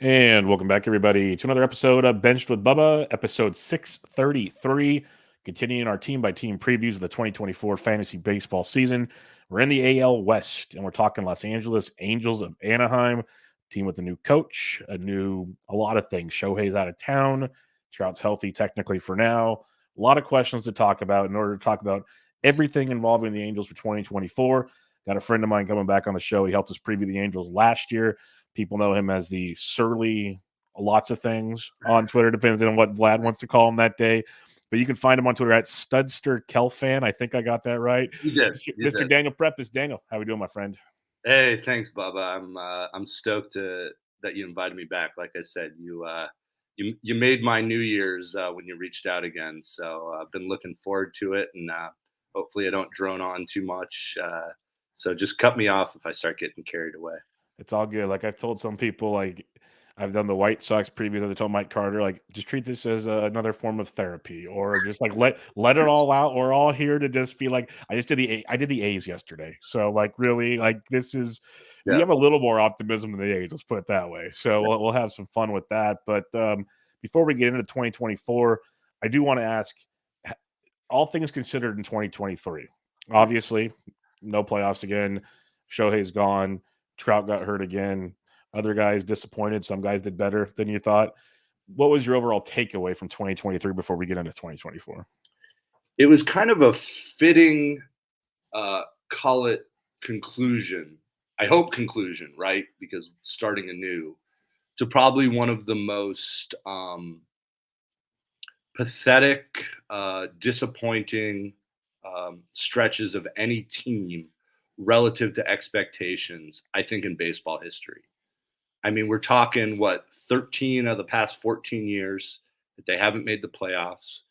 And welcome back, everybody, to another episode of Benched with Bubba, episode 633. Continuing our team-by-team previews of the 2024 fantasy baseball season. We're in the AL West, and we're talking Los Angeles Angels of Anaheim, team with a new coach, a lot of things. Shohei's out of town. Trout's healthy technically for now. A lot of questions to talk about in order to talk about everything involving the Angels for 2024. Got a friend of mine coming back on the show. He helped us preview the Angels last year. People know him as the surly lots of things on Twitter, depends on what Vlad wants to call him that day. But you can find him on Twitter at Studster Kelfan. I think I got that right. You did. Mr. Daniel Prepas. Daniel, how we doing, my friend? Hey, thanks, Bubba. I'm stoked that you invited me back. Like I said, you made my New Year's when you reached out again. So I've been looking forward to it, and hopefully I don't drone on too much. So just cut me off if I start getting carried away. It's all good. Like I've told some people, like I've done the White Sox previews. I told Mike Carter, like just treat this as another form of therapy, or just like let it all out. We're all here to just be like, I did the A's yesterday, so like really, like this is we have a little more optimism than the A's. Let's put it that way. So we'll have some fun with that. But before we get into 2024, I do want to ask, all things considered in 2023. Obviously, no playoffs again. Shohei's gone. Trout got hurt again. Other guys disappointed. Some guys did better than you thought. What was your overall takeaway from 2023 before we get into 2024? It was kind of a fitting, call it conclusion. I hope conclusion, right? Because starting anew to probably one of the most pathetic, disappointing stretches of any team relative to expectations, I think, in baseball history. I mean, we're talking, 13 of the past 14 years that they haven't made the playoffs.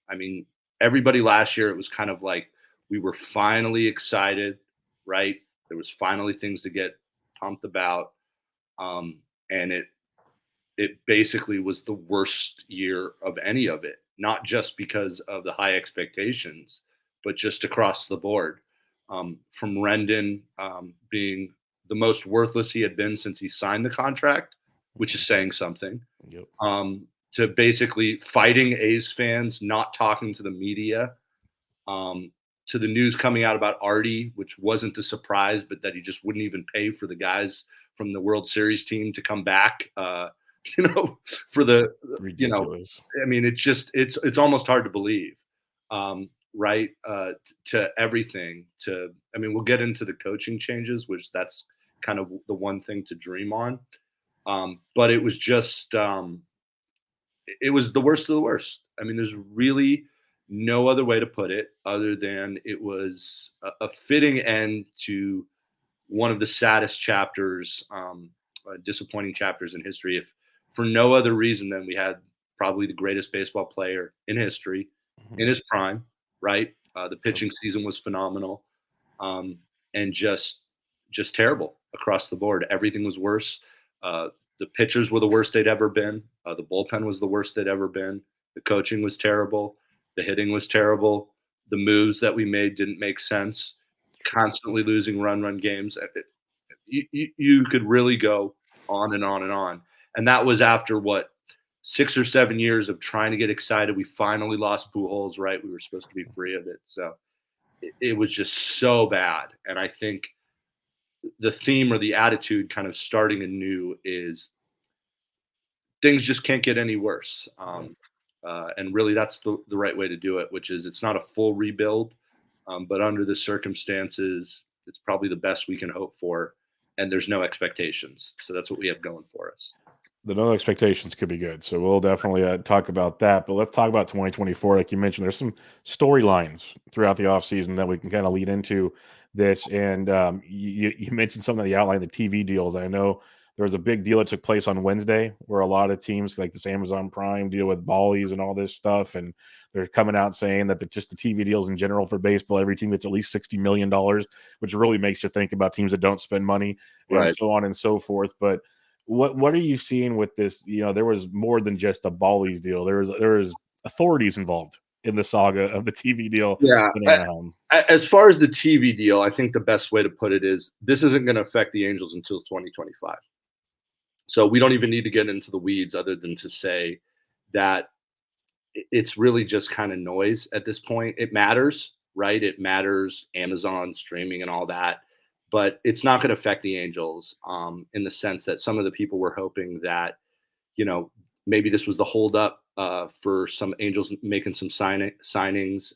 I mean, everybody last year, it was kind of like we were finally excited, right? There was finally things to get pumped about. And it basically was the worst year of any of it, not just because of the high expectations, but just across the board. From Rendon being the most worthless he had been since he signed the contract, which is saying something, to basically fighting A's fans, not talking to the media, to the news coming out about Artie, which wasn't a surprise, but that he just wouldn't even pay for the guys from the World Series team to come back, for the, Ridiculous. I mean, it's almost hard to believe. Right, to everything. We'll get into the coaching changes, which that's kind of the one thing to dream on. But it was just, it was the worst of the worst. I mean, there's really no other way to put it other than it was a fitting end to one of the saddest chapters, disappointing chapters in history, if for no other reason than we had probably the greatest baseball player in history in his prime. Right, the pitching season was phenomenal, and just terrible across the board. Everything was worse. The pitchers were the worst they'd ever been. The bullpen was the worst they'd ever been. The coaching was terrible. The hitting was terrible. The moves that we made didn't make sense. Constantly losing run games. You could really go on and on and on. And that was after 6 or 7 years of trying to get excited. We finally lost Pujols, right? We were supposed to be free of it. So it was just so bad. And I think the theme or the attitude kind of starting anew is things just can't get any worse. And really that's the right way to do it, which is it's not a full rebuild, but under the circumstances, it's probably the best we can hope for. And there's no expectations. So that's what we have going for us. The no expectations could be good. So we'll definitely talk about that. But let's talk about 2024. Like you mentioned, there's some storylines throughout the offseason that we can kind of lead into this. And you mentioned some of the outline, the TV deals. I know there was a big deal that took place on Wednesday where a lot of teams like this Amazon Prime deal with Bally's and all this stuff. And they're coming out saying that just the TV deals in general for baseball, every team gets at least $60 million, which really makes you think about teams that don't spend money and so on and so forth. But what are you seeing with this? There was more than just a Bally's deal. There was authorities involved in the saga of the TV deal. Yeah. As far as the TV deal, I think the best way to put it is this isn't going to affect the Angels until 2025. So we don't even need to get into the weeds other than to say that it's really just kind of noise at this point. It matters, right? It matters, Amazon streaming and all that, but it's not going to affect the Angels in the sense that some of the people were hoping that, you know, maybe this was the holdup for some Angels making some signings.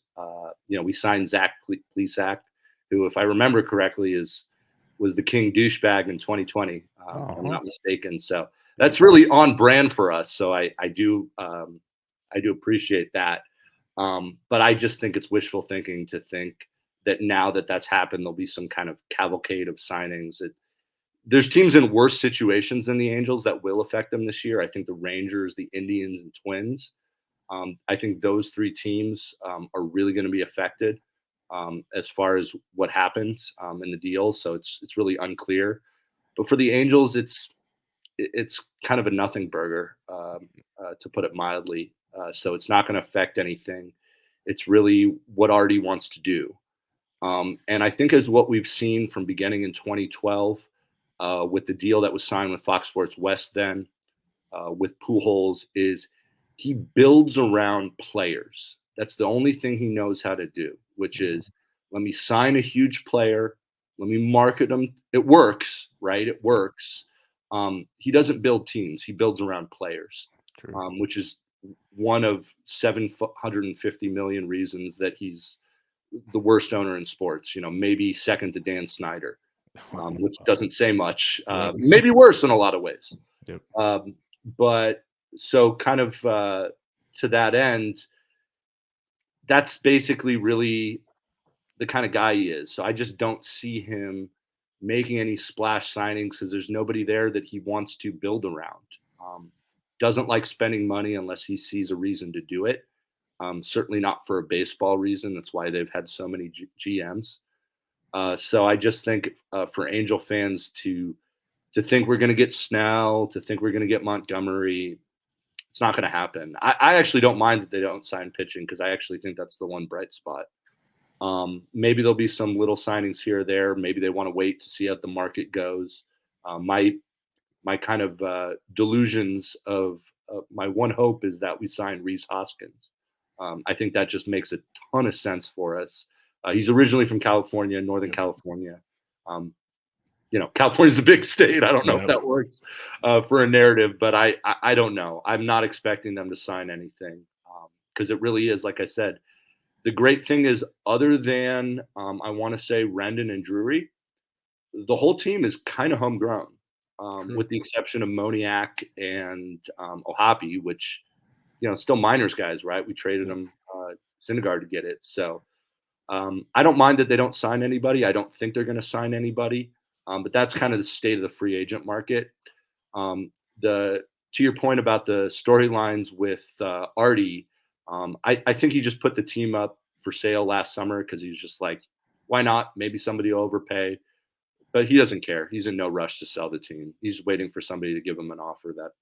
You know, we signed Zach Plesac, who, if I remember correctly, was the king douchebag in 2020, if I'm not mistaken. So that's really on brand for us. So I do appreciate that. But I just think it's wishful thinking to think that now that that's happened, there'll be some kind of cavalcade of signings. There's teams in worse situations than the Angels that will affect them this year. I think the Rangers, the Indians, and Twins. I think those three teams are really going to be affected as far as what happens in the deal. So it's really unclear. But for the Angels, it's kind of a nothing burger, to put it mildly. So it's not going to affect anything. It's really what Artie wants to do. And I think as what we've seen from beginning in 2012 with the deal that was signed with Fox Sports West then with Pujols is he builds around players. That's the only thing he knows how to do, which is let me sign a huge player. Let me market them. It works, right? It works. He doesn't build teams. He builds around players, which is one of 750 million reasons that he's the worst owner in sports, you know, maybe second to Dan Snyder, which doesn't say much, maybe worse in a lot of ways. Yep. But so kind of to that end, that's basically really the kind of guy he is. So I just don't see him making any splash signings because there's nobody there that he wants to build around. Doesn't like spending money unless he sees a reason to do it. Certainly not for a baseball reason. That's why they've had so many GMs. So I just think for Angel fans to think we're going to get Snell, to think we're going to get Montgomery, it's not going to happen. I actually don't mind that they don't sign pitching because I actually think that's the one bright spot. Maybe there'll be some little signings here or there. Maybe they want to wait to see how the market goes. My kind of delusions of my one hope is that we sign Rhys Hoskins. I think that just makes a ton of sense for us. He's originally from California, Northern California. You know, California's a big state. I don't know if that works for a narrative, but I don't know. I'm not expecting them to sign anything because it really is, like I said, the great thing is other than I want to say Rendon and Drury, the whole team is kind of homegrown with the exception of Moniak and O'Hopee, which, you know, still minors guys, right? We traded them Syndergaard to get it. So I don't mind that they don't sign anybody. I don't think they're going to sign anybody. But that's kind of the state of the free agent market. To your point about the storylines with Artie, I think he just put the team up for sale last summer because he's just like, why not? Maybe somebody will overpay. But he doesn't care. He's in no rush to sell the team. He's waiting for somebody to give him an offer that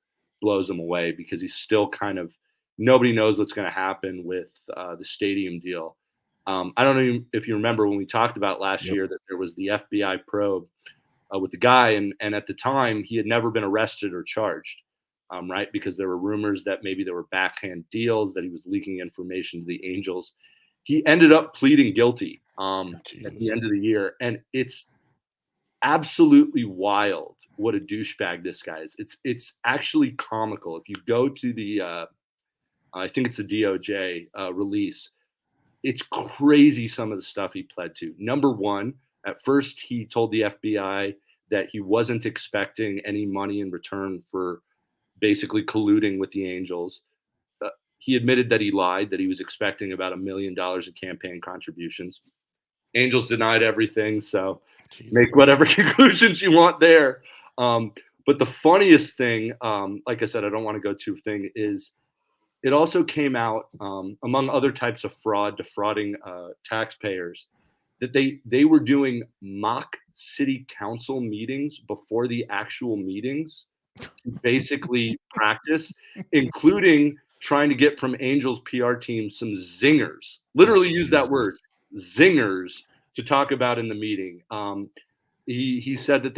blows him away because he's still kind of nobody knows what's going to happen with the stadium deal. I don't know if you remember when we talked about last year that there was the FBI probe with the guy, and at the time he had never been arrested or charged, right? Because there were rumors that maybe there were backhand deals, that he was leaking information to the Angels. He ended up pleading guilty at the end of the year, and it's absolutely wild what a douchebag this guy is. It's actually comical. If you go to the I think it's a DOJ release, it's crazy some of the stuff he pled to. Number one, at first he told the FBI that he wasn't expecting any money in return for basically colluding with the Angels. He admitted that he lied, that he was expecting about $1 million in campaign contributions. Angels denied everything, so make whatever conclusions you want there. But the funniest thing, like I said, I don't want to go too thing, is it also came out, among other types of fraud, defrauding taxpayers, that they were doing mock city council meetings before the actual meetings to basically practice, including trying to get from Angels PR team some zingers, literally use that word, zingers, to talk about in the meeting. he said that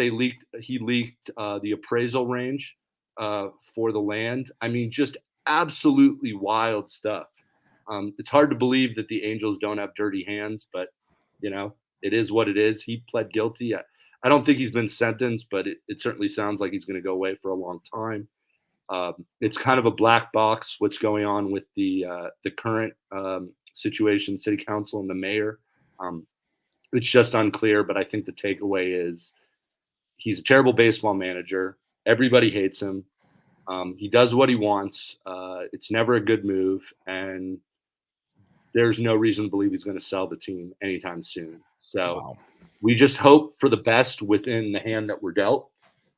he leaked the appraisal range for the land. I mean, just absolutely wild stuff. It's hard to believe that the Angels don't have dirty hands, but it is what it is. He pled guilty. I don't think he's been sentenced, but it certainly sounds like he's going to go away for a long time. It's kind of a black box what's going on with the current situation, city council and the mayor. It's just unclear, but I think the takeaway is he's a terrible baseball manager. Everybody hates him. He does what he wants. It's never a good move, and there's no reason to believe he's going to sell the team anytime soon. So we just hope for the best within the hand that we're dealt,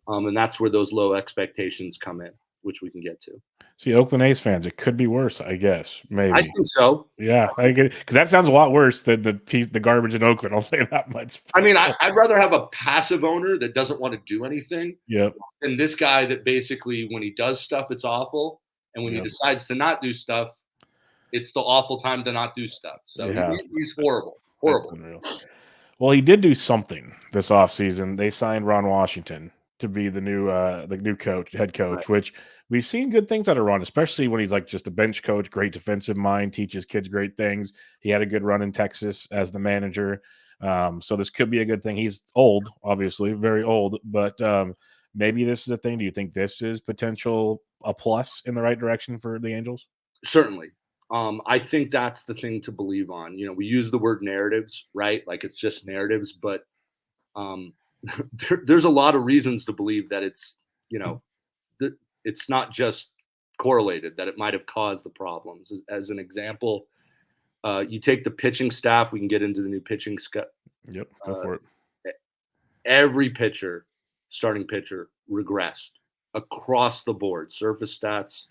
and that's where those low expectations come in, which we can get to. See, Oakland A's fans, it could be worse, I guess. Maybe. I think so. Yeah, I get because that sounds a lot worse than the garbage in Oakland. I'll say that much. I mean, I'd rather have a passive owner that doesn't want to do anything than this guy that basically, when he does stuff, it's awful, and when he decides to not do stuff, it's the awful time to not do stuff. So he's horrible. Well, he did do something this offseason. They signed Ron Washington to be the new head coach, which we've seen good things out of Ron, especially when he's like just a bench coach, great defensive mind, teaches kids great things. He had a good run in Texas as the manager. So this could be a good thing. He's old, obviously, very old, but maybe this is a thing. Do you think this is a plus in the right direction for the Angels? Certainly. I think that's the thing to believe on. We use the word narratives, right? Like it's just narratives, but there's a lot of reasons to believe that it's not just correlated, that it might have caused the problems. As an example, you take the pitching staff. We can get into the new pitching staff. Yep, go for it. Every starting pitcher, regressed across the board. Surface stats,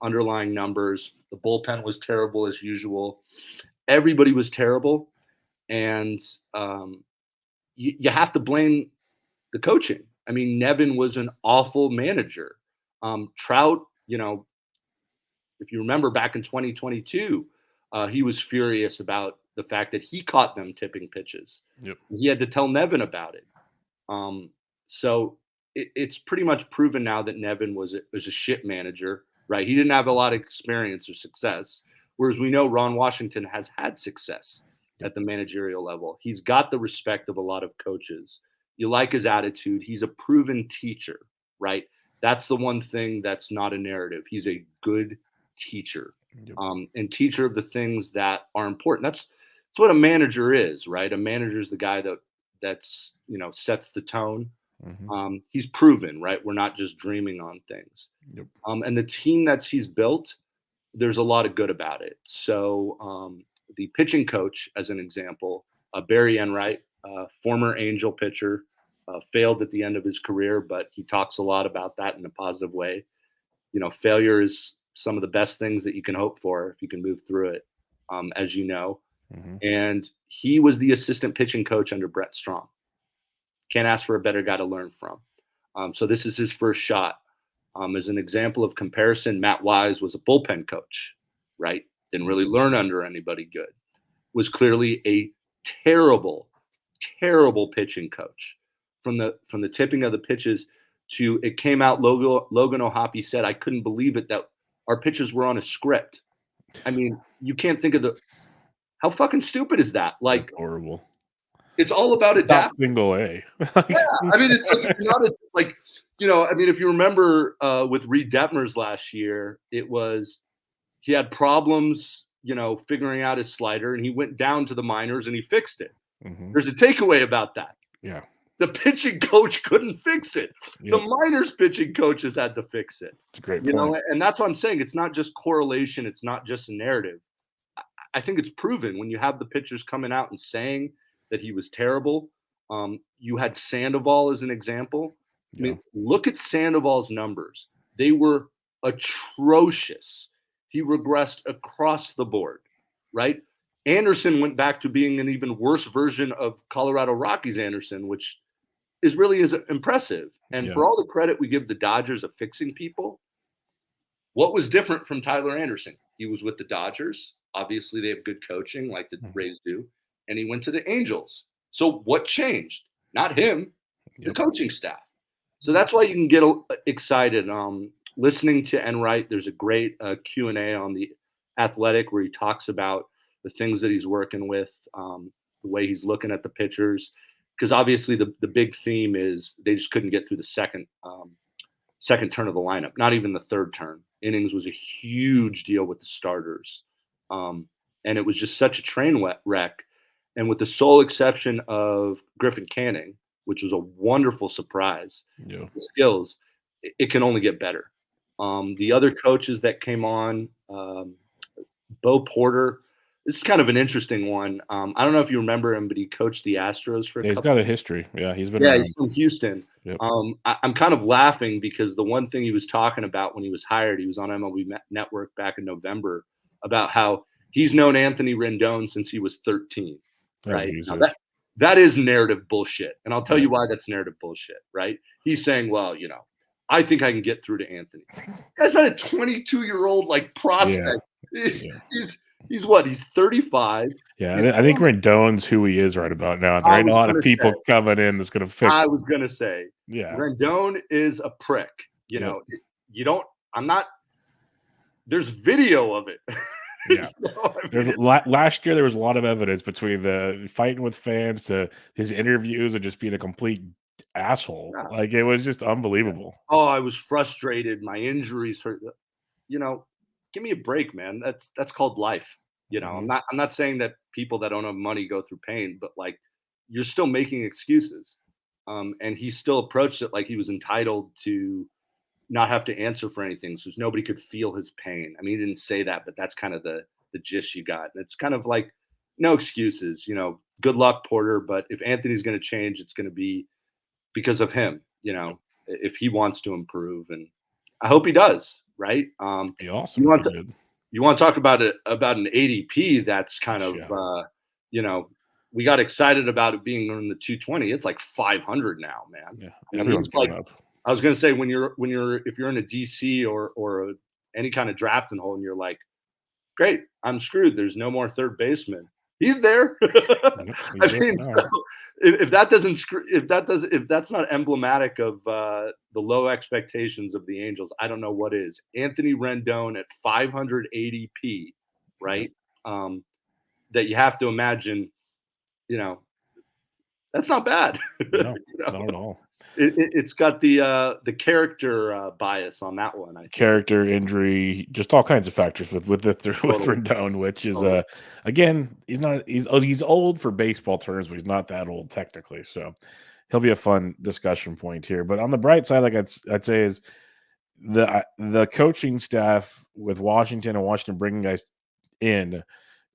underlying numbers. The bullpen was terrible as usual. Everybody was terrible, and you have to blame the coaching. I mean, Nevin was an awful manager. Trout, if you remember back in 2022, he was furious about the fact that he caught them tipping pitches. Yep. He had to tell Nevin about it. So it's pretty much proven now that Nevin was a shit manager, right? He didn't have a lot of experience or success, whereas we know Ron Washington has had success at the managerial level. He's got the respect of a lot of coaches. You like his attitude. He's a proven teacher, right? That's the one thing that's not a narrative. He's a good teacher, and teacher of the things that are important. That's what a manager is, right? A manager is the guy that's sets the tone. Mm-hmm. He's proven, right? We're not just dreaming on things. Yep. And the team he's built, there's a lot of good about it. So the pitching coach, as an example, Barry Enright, former Angel pitcher, failed at the end of his career, but he talks a lot about that in a positive way. Failure is some of the best things that you can hope for if you can move through it, as you know. Mm-hmm. And he was the assistant pitching coach under Brett Strom. Can't ask for a better guy to learn from. So this is his first shot. As an example of comparison, Matt Wise was a bullpen coach, right? Didn't really learn under anybody good. Was clearly a terrible, terrible pitching coach. From the tipping of the pitches to it came out, Logan O'Hopee said, I couldn't believe it that our pitches were on a script. I mean, you can't think of how fucking stupid is that? Like, that's horrible. It's all about adapting. Not single A. Yeah, I mean, it's like, if you remember with Reid Detmers last year, it was he had problems, figuring out his slider, and he went down to the minors and he fixed it. Mm-hmm. There's a takeaway about that. Yeah. The pitching coach couldn't fix it. Yep. The minors pitching coaches had to fix it. It's a great point. And that's what I'm saying. It's not just correlation. It's not just a narrative. I think it's proven when you have the pitchers coming out and saying that he was terrible. You had Sandoval as an example. Yeah. I mean, look at Sandoval's numbers. They were atrocious. He regressed across the board, right? Anderson went back to being an even worse version of Colorado Rockies Anderson, which is really impressive. And for all the credit we give the Dodgers of fixing people, what was different from Tyler Anderson? He was with the Dodgers. Obviously, they have good coaching like the Rays do. And he went to the Angels. So what changed? not him, the Yep. coaching staff. So that's why you can get excited. Listening to Enright, there's a great Q&A on the Athletic where he talks about the things that he's working with, the way he's looking at the pitchers. Because obviously the big theme is they just couldn't get through the second turn of the lineup, not even the third turn. Innings was a huge deal with the starters. And it was just such a train wreck. And with the sole exception of Griffin Canning, which was a wonderful surprise, Yeah. the skills, it can only get better. The other coaches that came on, Bo Porter, this is kind of an interesting one. I don't know if you remember him, but he coached the Astros for a Yeah, he's couple. got a history. Yeah, he's been Yeah, around. he's from Houston. Yep. I'm kind of laughing because the one thing he was talking about when he was hired, he was on MLB Network back in November about how he's known Anthony Rendon since he was 13, Oh, right? Now Jesus. that is narrative bullshit, and I'll tell Yeah. you why that's narrative bullshit, right? He's saying, well, I think I can get through to Anthony. That's not a 22-year-old like prospect. Yeah. He's what? He's 35. Yeah, He's I think Rendon's who he is right about now. There I ain't a was lot of gonna people say. coming in that's going to I fix. was gonna say, Yeah. Rendon is a prick. Yep. You don't. I'm not. There's video of it. Yeah. You know what I There's mean? last year there was a lot of evidence between the fighting with fans to his interviews and just being a complete asshole. Yeah. Like it was just unbelievable. Oh, I was frustrated. My injuries hurt. Give me a break, man. That's called life. I'm Mhm. not saying that people that don't have money go through pain, but like you're still making excuses. And he still approached it like he was entitled to not have to answer for anything, so nobody could feel his pain. I mean, he didn't say that, but that's kind of the gist you got. And it's kind of like no excuses. Good luck, Porter. But if Anthony's going to change, it's going to be because of him. If he wants to improve, and I hope he does. Right? Be awesome You if want he to did. talk about an ADP that's kind of Yeah. we got excited about it being in the 220. It's like 500 now, man. Yeah. I mean, Everyone's he's like, going up. I was gonna say if you're in a DC or any kind of drafting hole and you're like, great, I'm screwed. There's no more third baseman. He's there. Yep, I he's there mean, now. so if that's not emblematic of the low expectations of the Angels, I don't know what is. Anthony Rendon at 500 ADP, Yep. right? That you have to imagine, that's not bad. No, not at all. It's got the character bias on that one. I think Character, injury, just all kinds of factors with totally, Rendon, which is totally. again, he's old for baseball terms, but he's not that old technically. So he'll be a fun discussion point here. But on the bright side, like I'd say is the coaching staff with Washington bringing guys in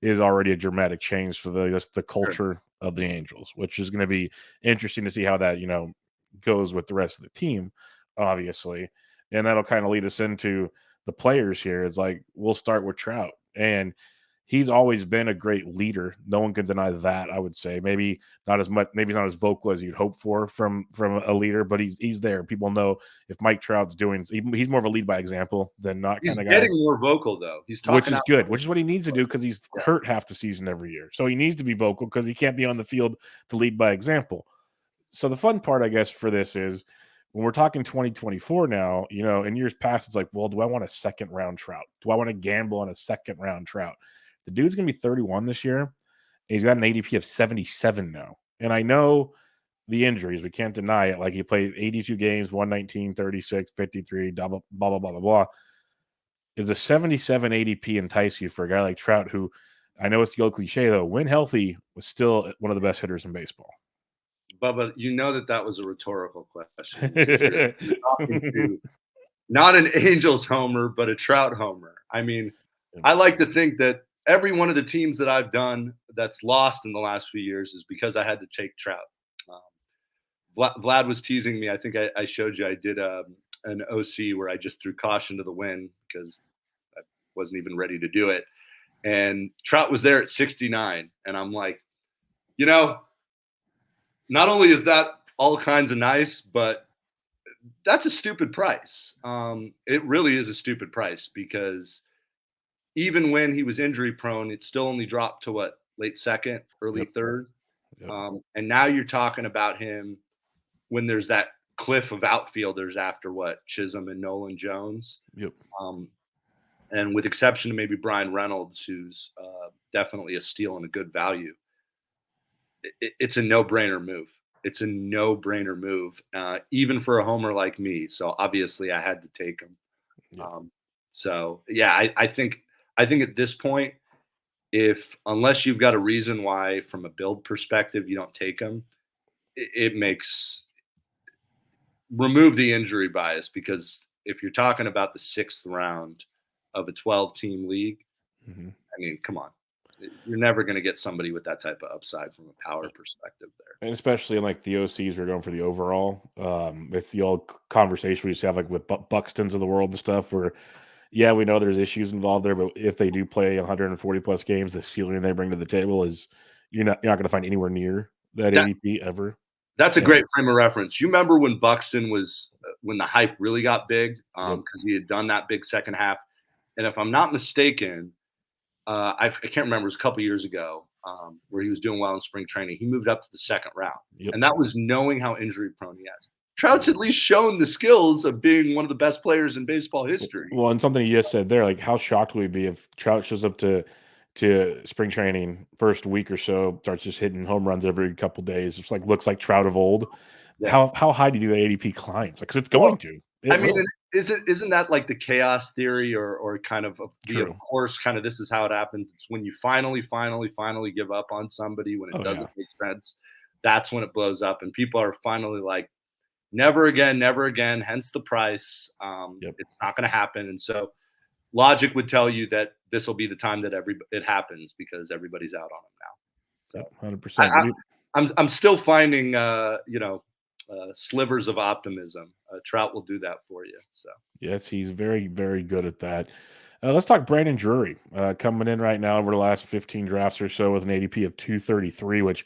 is already a dramatic change for the Sure. culture of the Angels, which is going to be interesting to see how that goes with the rest of the team, obviously, and that'll kind of lead us into the players here. Is like we'll start with Trout, and he's always been a great leader. No one can deny that. I would say maybe not as much, maybe not as vocal as you'd hope for from a leader, but he's there. People know if Mike Trout's doing, he's more of a lead by example than not He's kind of guy, getting more vocal though. He's which talking is out good, more. which is what he needs to do because he's Yeah. hurt half the season every year. So he needs to be vocal because he can't be on the field to lead by example. So the fun part, I guess, for this is when we're talking 2024 now, in years past, it's like, well, do I want a second round Trout? Do I want to gamble on a second round Trout? The dude's going to be 31 this year. And he's got an ADP of 77 now. And I know the injuries. We can't deny it. Like he played 82 games, 119, 36, 53, blah, blah, blah, blah, blah, blah. Is a 77 ADP entice you for a guy like Trout, who I know it's the old cliche, though, when healthy, was still one of the best hitters in baseball? Bubba, that was a rhetorical question. You're talking to not an Angels homer, but a Trout homer. I mean, I like to think that every one of the teams that I've done that's lost in the last few years is because I had to take Trout. Vlad was teasing me. I think I showed you I did an OC where I just threw caution to the wind because I wasn't even ready to do it. And Trout was there at 69. And I'm like, not only is that all kinds of nice, but that's a stupid price. It really is a stupid price because even when he was injury prone, it still only dropped to what, late second, early Yep. third. Yep. And now you're talking about him when there's that cliff of outfielders after what Chisholm and Nolan Jones. Yep. And with exception to maybe Brian Reynolds, who's definitely a steal and a good value, it's a no-brainer move. It's a no-brainer move, even for a homer like me. So obviously, I had to take him. Yep. So yeah, I think at this point, unless you've got a reason why, from a build perspective, you don't take him, it makes remove the injury bias, because if you're talking about the 6th round of a 12-team league, Mhm. I mean, come on. You're never going to get somebody with that type of upside from a power perspective there. And especially in like the OCs, we're going for the overall. It's the old conversation we used to have like with Buxtons of the world and stuff. Where, yeah, we know there's issues involved there, but if they do play 140 plus games, the ceiling they bring to the table is you're not going to find anywhere near that That, ADP ever. that's a And great frame of reference. You remember when Buxton was when the hype really got big, yep, because he had done that big second half. And if I'm not mistaken, I can't remember, it was a couple years ago, where he was doing well in spring training. He moved up to the 2nd round, yep. and that was knowing how injury prone he is. Trout's at least shown the skills of being one of the best players in baseball history. Well, and something you just said there, like how shocked would we be if Trout shows up to spring training first week or so, starts just hitting home runs every couple days, just like looks like Trout of old. Yeah. How high do you think that ADP climbs? Because it's Well, going to. It I mean, will. isn't that like the chaos theory, or kind of the, of True. course, kind of this is how it happens. It's when you finally give up on somebody when it Oh, doesn't yeah. make sense. That's when it blows up, and people are finally like, never again, never again. Hence the price. Yep. It's not going to happen, and so logic would tell you that this will be the time that it happens, because everybody's out on him now. So Yep. 100%. I'm still finding slivers of optimism. Trout will do that for you. So Yes, he's very, very good at that. Let's talk Brandon Drury coming in right now over the last 15 drafts or so with an ADP of 233, which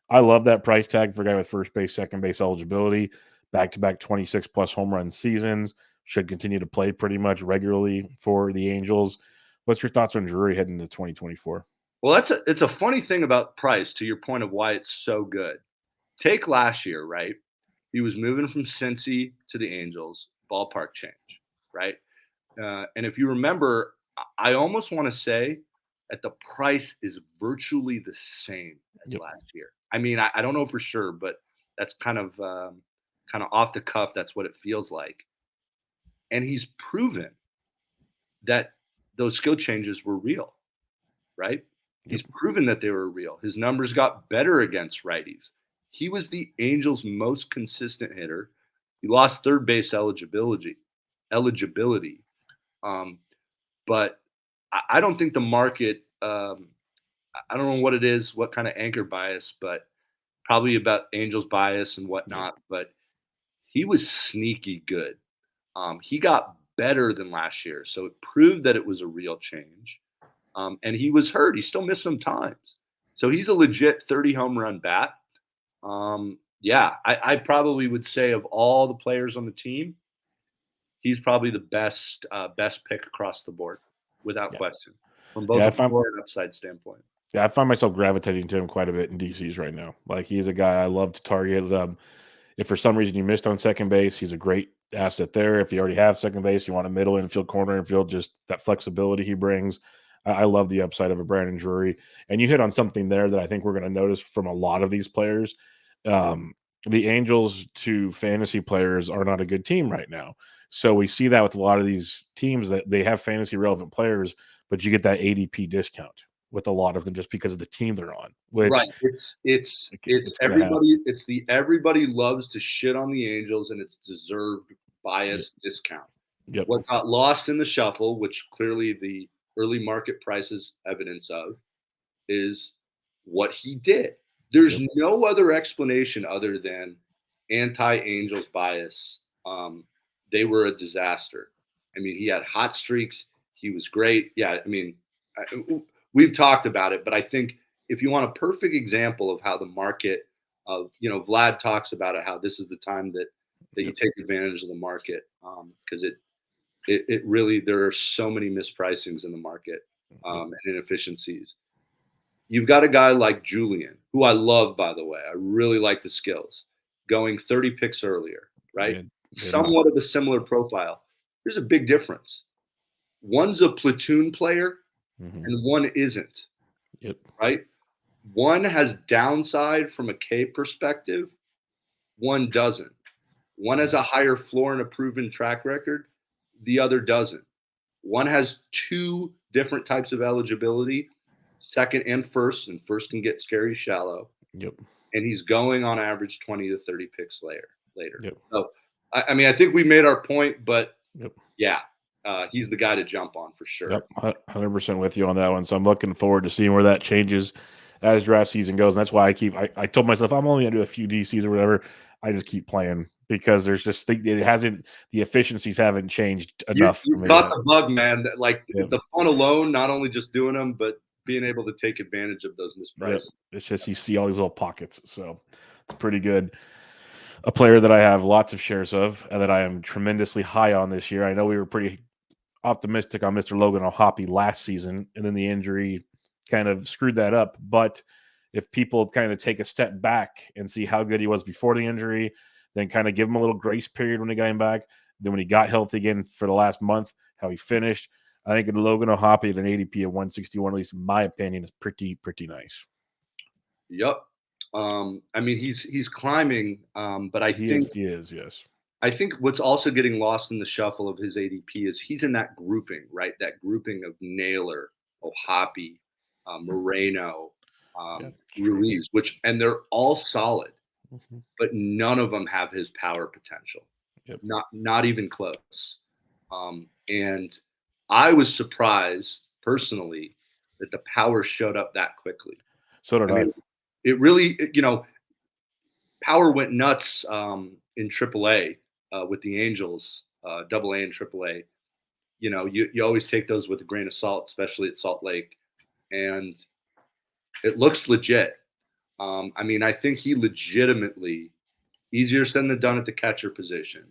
I love that price tag for a guy with first base, second base eligibility, back to back 26 plus home run seasons, should continue to play pretty much regularly for the Angels. What's your thoughts on Drury heading into 2024? well, it's a funny thing about price. To your point of why it's so good. Take last year, right? He was moving from Cincy to the Angels, ballpark change, right? And if you remember, I almost want to say that the price is virtually the same as Yep. last year. I mean, I don't know for sure, but that's kind of off the cuff. That's what it feels like. And he's proven that those skill changes were real, right? He's Yep. proven that they were real. His numbers got better against righties. He was the Angels' most consistent hitter. He lost third base eligibility. But I don't think the market, I don't know what it is, what kind of anchor bias, but probably about Angels bias and Yep. whatnot. But he was sneaky good. He got better than last year. So it proved that it was a real change. And he was hurt. He still missed some times. So he's a legit 30 home run bat. Yeah, I probably would say of all the players on the team, he's probably the best pick across the board, without Yeah. question, from both Yeah. a floor and upside standpoint. I find myself gravitating to him quite a bit in DCs right now. Like he's a guy I love to target. If for some reason you missed on second base, he's a great asset there. If you already have second base, you want a middle infield, corner infield, just that flexibility he brings. I love the upside of a Brandon Drury. And you hit on something there that I think we're going to notice from a lot of these players. The Angels to fantasy players are not a good team right now. So we see that with a lot of these teams that they have fantasy relevant players, but you get that ADP discount with a lot of them just because of the team they're on, which Right. It's it's going to happen. everybody. It's the everybody loves to shit on the Angels, and it's deserved Yep. bias discount. Yep. What got lost in the shuffle, which clearly the early market price is evidence of, is what he did. There's Yep. no other explanation other than anti-Angels bias. They were a disaster. I mean, he had hot streaks. He was great. Yeah, I mean, we've talked about it, but I think if you want a perfect example of how the market of, Vlad talks about it, how this is the time that you Yep. take advantage of the market, because it really, there are so many mispricings in the market, and inefficiencies. You've got a guy like Julian, who I love, by the way. I really like the skills, going 30 picks earlier, right? Did not. Somewhat of a similar profile. There's a big difference. One's a platoon player Mm-hmm. and one isn't, Yep. right? One has downside from a K perspective, one doesn't. One has a higher floor and a proven track record, the other doesn't. One has two different types of eligibility, second and first can get scary shallow. Yep. And he's going on average 20 to 30 picks later. Yep. So, I mean, I think we made our point, but Yep. yeah, he's the guy to jump on for sure. Yep. 100% with you on that one. So I'm looking forward to seeing where that changes as draft season goes. And that's why I told myself I'm only going to do a few DCs or whatever. I just keep playing because there's just the efficiencies haven't changed enough. You for me caught yet. the bug, man. Like Yep. the fun alone, not only just doing them, but being able to take advantage of those misprices. Yep. It's just you see all these little pockets. So it's pretty good. A player that I have lots of shares of and that I am tremendously high on this year. I know we were pretty optimistic on Mr. Logan O'Hopee last season, and then the injury kind of screwed that up. But if people kind of take a step back and see how good he was before the injury, then kind of give him a little grace period when he got him back, then when he got healthy again for the last month, how he finished, I think Logan O'Hopee at an ADP of 161, at least in my opinion, is pretty nice. Yep. I mean, he's climbing, but I He think is, yes. I think what's also getting lost in the shuffle of his ADP is he's in that grouping, right? That grouping of Naylor, O'Hopee, Moreno, Ruiz, and they're all solid, but none of them have his power potential. Yep. Not even close. And I was surprised personally that the power showed up that quickly. So did I. mean, it really, power went nuts in AAA with the Angels, Double A and AAA. You always take those with a grain of salt, especially at Salt Lake, and it looks legit. I mean, I think he legitimately easier said than done at the catcher position.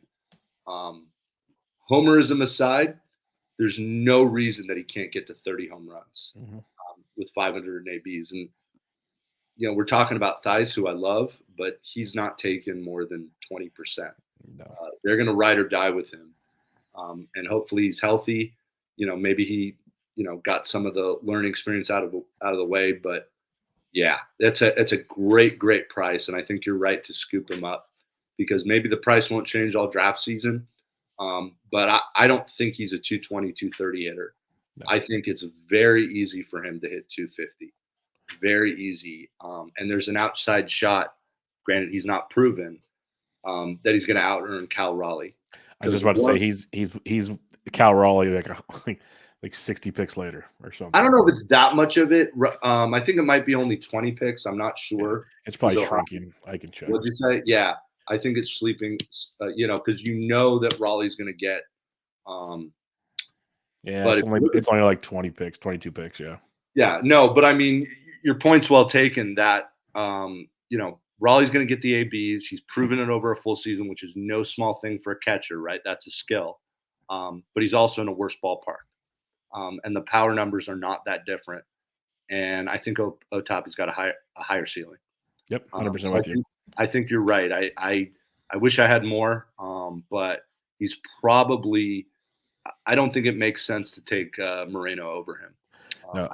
Homerism aside, there's no reason that he can't get to 30 home runs with 500 ABs. And we're talking about Theis, who I love, but he's not taking more than 20%. No. They're going to ride or die with him. And hopefully he's healthy. Maybe he, got some of the learning experience out of the way. But yeah, it's a great price. And I think you're right to scoop him up because maybe the price won't change all draft season. But I don't think he's a 220, 230 hitter. No. I think it's very easy for him to hit 250. Very easy. And there's an outside shot, granted he's not proven, that he's going to out-earn Cal Raleigh. I was just about to say he's Cal Raleigh like 60 picks later or something. I don't know if it's that much of it. I think it might be only 20 picks. I'm not sure. Yeah, it's probably shrinking. I can check. What'd you say? Yeah, I think it's sleeping, because that Raleigh's going to get. Yeah, but it's only like 20 picks, 22 picks, yeah. Yeah, no, but I mean, your point's well taken that, Raleigh's going to get the ABs. He's proven it over a full season, which is no small thing for a catcher, right? That's a skill. But he's also in a worse ballpark. And the power numbers are not that different. And I think O'Hopee's got a higher ceiling. Yep, 100% with you. I think you're right. I wish I had more, but he's probably – I don't think it makes sense to take Moreno over him. No,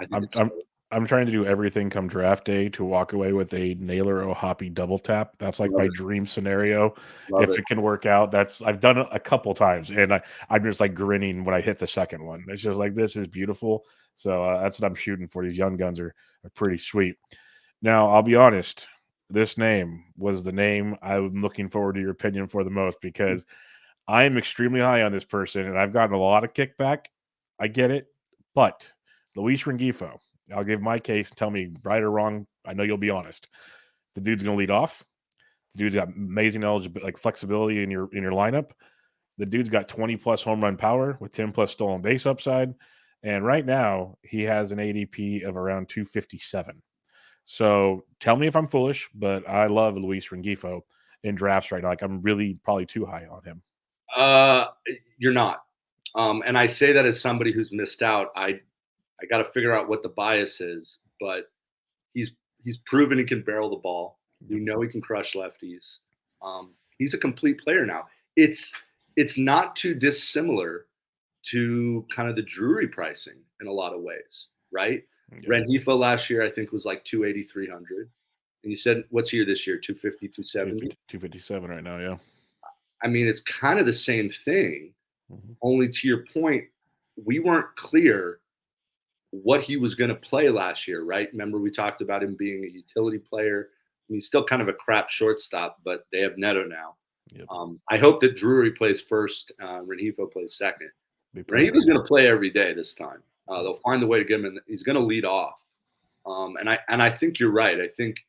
I'm trying to do everything come draft day to walk away with a Naylor O'Hopee double tap. That's like my dream scenario. If it can work out, I've done it a couple times, and I'm just like grinning when I hit the second one. It's just like, this is beautiful. So that's what I'm shooting for. These young guns are pretty sweet. Now, I'll be honest. This name was the name I'm looking forward to your opinion for the most because I am extremely high on this person, and I've gotten a lot of kickback. I get it, but Luis Rengifo. I'll give my case. Tell me right or wrong. I know you'll be honest. The dude's going to lead off. The dude's got amazing flexibility in your lineup. The dude's got 20 plus home run power with 10 plus stolen base upside. And right now he has an ADP of around 257. So tell me if I'm foolish, but I love Luis Rengifo in drafts right now. Like I'm really probably too high on him. You're not. And I say that as somebody who's missed out. I got to figure out what the bias is, but He's proven he can barrel the ball. We know he can crush lefties. He's a complete player now. It's not too dissimilar to kind of the Drury pricing in a lot of ways, right? Yeah. Rengifo last year, I think, was like 280, 300. And you said, what's here this year? 250, 270? 257 right now, yeah. I mean, it's kind of the same thing, Mm-hmm. only to your point, we weren't clear what he was going to play last year, right? Remember, we talked about him being a utility player. I mean, he's still kind of a crap shortstop, but they have Neto now. Yep. I hope that Drury plays first, Rengifo plays second. Rengifo's going to play every day this time. They'll find a way to get him in. He's going to lead off. And I think you're right. I think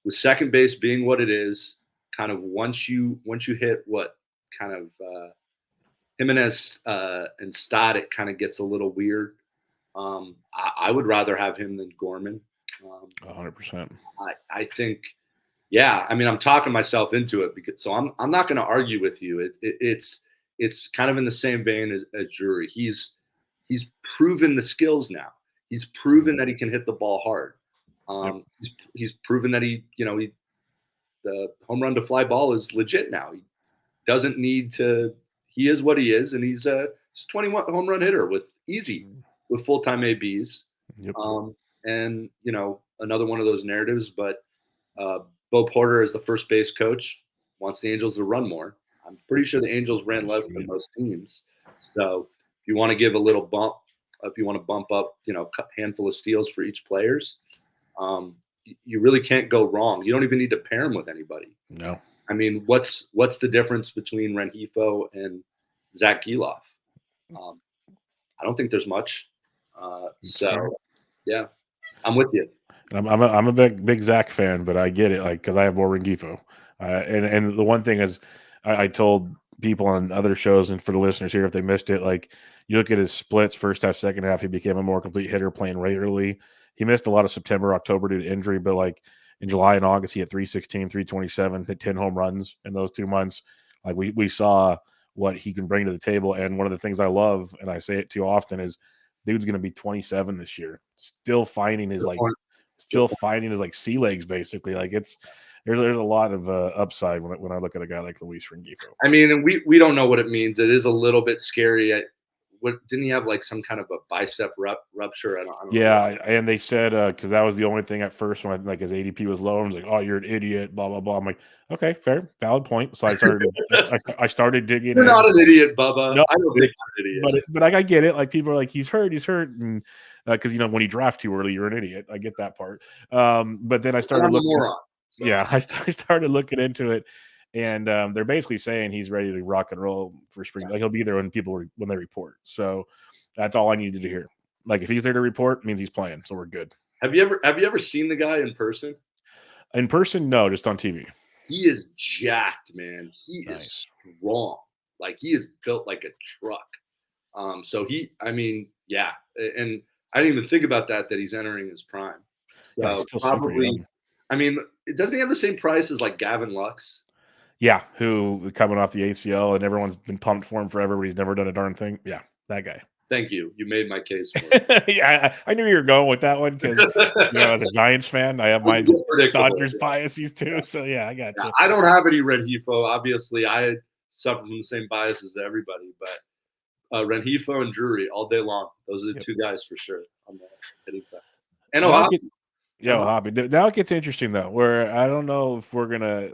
with second base being what it is, kind of once you hit what kind of Jimenez and Stott, it kind of gets a little weird. I would rather have him than Gorman. 100%. I think, yeah. I mean, I'm talking myself into it so I'm not going to argue with you. It's kind of in the same vein as Drury. He's proven the skills now. He's proven that he can hit the ball hard. He's proven that the home run to fly ball is legit now. He doesn't need to. He is what he is, and he's a 21 home run hitter with full-time ABs. Yep. And another one of those narratives. But Bo Porter, as the first base coach, wants the Angels to run more. I'm pretty sure the Angels ran less than most teams. So if you want to give a little bump, if you want to bump up, a handful of steals for each players, you really can't go wrong. You don't even need to pair him with anybody. No. I mean, what's the difference between Rengifo and Zach Geloff? I don't think there's much. Yeah, I'm with you. I'm a big Zach fan, but I get it, because I have more Rengifo. And the one thing is, I told people on other shows, and for the listeners here, if they missed it, you look at his splits, first half, second half, he became a more complete hitter playing regularly. He missed a lot of September, October due to injury, but in July and August, he had 316, 327, hit 10 home runs in those 2 months. We saw what he can bring to the table. And one of the things I love, and I say it too often, is dude's going to be 27 this year, still finding his sea legs, basically. There's a lot of upside when I look at a guy like Luis Rengifo. I mean, and we don't know what it means. It is a little bit scary. Didn't he have some kind of a bicep rupture? I don't know. And they said because that was the only thing at first when his ADP was low. I was like, "Oh, you're an idiot," blah blah blah. I'm like, "Okay, fair, valid point." So I started I started digging. You're not an idiot, Bubba. No, I don't think you're an idiot. But I get it. People are like, he's hurt, and because when you draft too early, you're an idiot. I get that part. But then I started looking. Yeah, I started looking into it, and they're basically saying he's ready to rock and roll for spring. He'll be there when when they report. So that's all I needed to hear. If he's there to report, it means he's playing. So we're good. Have you ever seen the guy in person? In person, no, just on TV. He is jacked, man. He is strong. He is built like a truck. So yeah. And I didn't even think about that he's entering his prime. So he's still probably. Doesn't he have the same price as Gavin Lux? Yeah, who coming off the ACL and everyone's been pumped for him forever, but he's never done a darn thing. Yeah, that guy. Thank you. You made my case for it. Yeah, I knew you were going with that one because as a Giants fan, I have my Dodgers biases too. So yeah, I got you. I don't have any Rengifo. Obviously, I suffer from the same biases as everybody, but Rengifo and Drury all day long. Those are the two guys for sure on the hitting side. And O'Hopee. Yeah, O'Hopee. Now it gets interesting though, where I don't know if we're gonna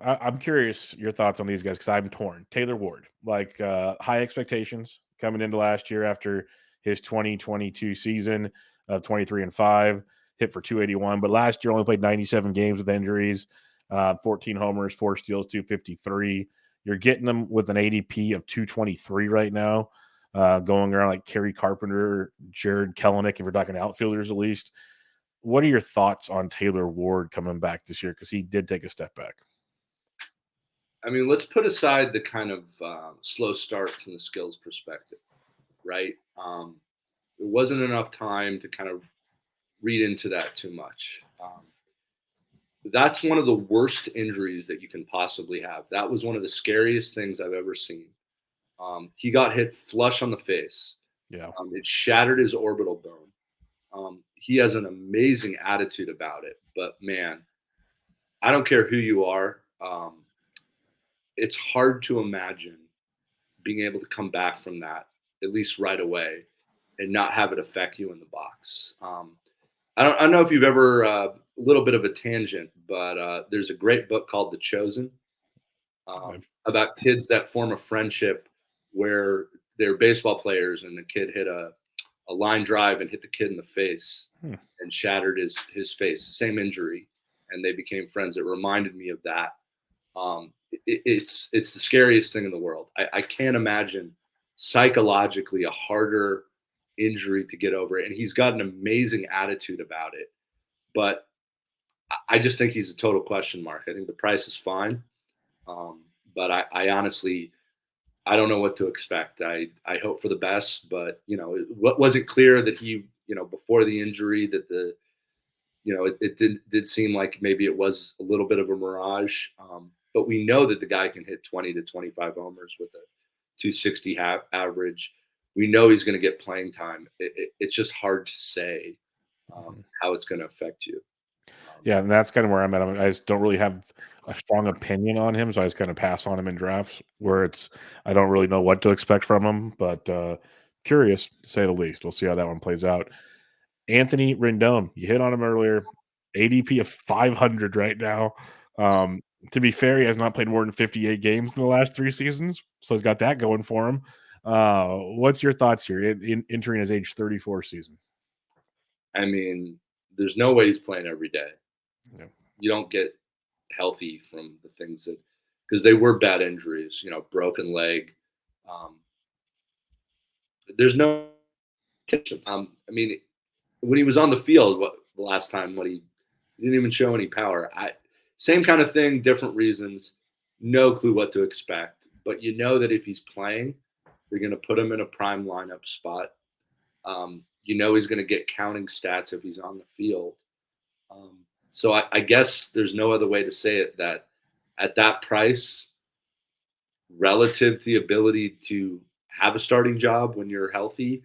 I'm curious your thoughts on these guys because I'm torn. Taylor Ward, high expectations coming into last year after his 2022 season of 23-5, hit for 281, but last year only played 97 games with injuries, 14 homers, 4 steals, 253. You're getting them with an ADP of 223 right now, going around Kerry Carpenter, Jared Kelenic, if we're talking outfielders at least. What are your thoughts on Taylor Ward coming back this year? Because he did take a step back. Let's put aside the kind of slow start from the skills perspective, right? There wasn't enough time to kind of read into that too much. That's one of the worst injuries that you can possibly have. That was one of the scariest things I've ever seen. He got hit flush on the face. Yeah. It shattered his orbital bone. He has an amazing attitude about it. But man, I don't care who you are. It's hard to imagine being able to come back from that, at least right away, and not have it affect you in the box. I don't know if you've ever a little bit of a tangent, but there's a great book called The Chosen about kids that form a friendship where they're baseball players, and the kid hit a line drive and hit the kid in the face and shattered his face, same injury, and they became friends. It reminded me of that. It's the scariest thing in the world. I can't imagine psychologically a harder injury to get over it. And he's got an amazing attitude about it. But I just think he's a total question mark. I think the price is fine. But I honestly, I don't know what to expect. I hope for the best, but what was it clear that he, before the injury that it did seem like maybe it was a little bit of a mirage. But we know that the guy can hit 20 to 25 homers with a 260 average. We know he's going to get playing time. It's just hard to say how it's going to affect you. Yeah, and that's kind of where I'm at. I just don't really have a strong opinion on him, so I just kind of pass on him in drafts where I don't really know what to expect from him, but curious to say the least. We'll see how that one plays out. Anthony Rendon, you hit on him earlier. ADP of 500 right now. To be fair, he has not played more than 58 games in the last 3 seasons, so he's got that going for him. What's your thoughts here in entering his age 34 season? I mean, there's no way he's playing every day. Yeah. You don't get healthy from the things because they were bad injuries, broken leg. There's no tension. I mean, when he was on the field, the last time, he didn't even show any power. Same kind of thing, different reasons. No clue what to expect, but that if he's playing, they're going to put him in a prime lineup spot. He's going to get counting stats if he's on the field. So I guess there's no other way to say it that at that price, relative to the ability to have a starting job when you're healthy,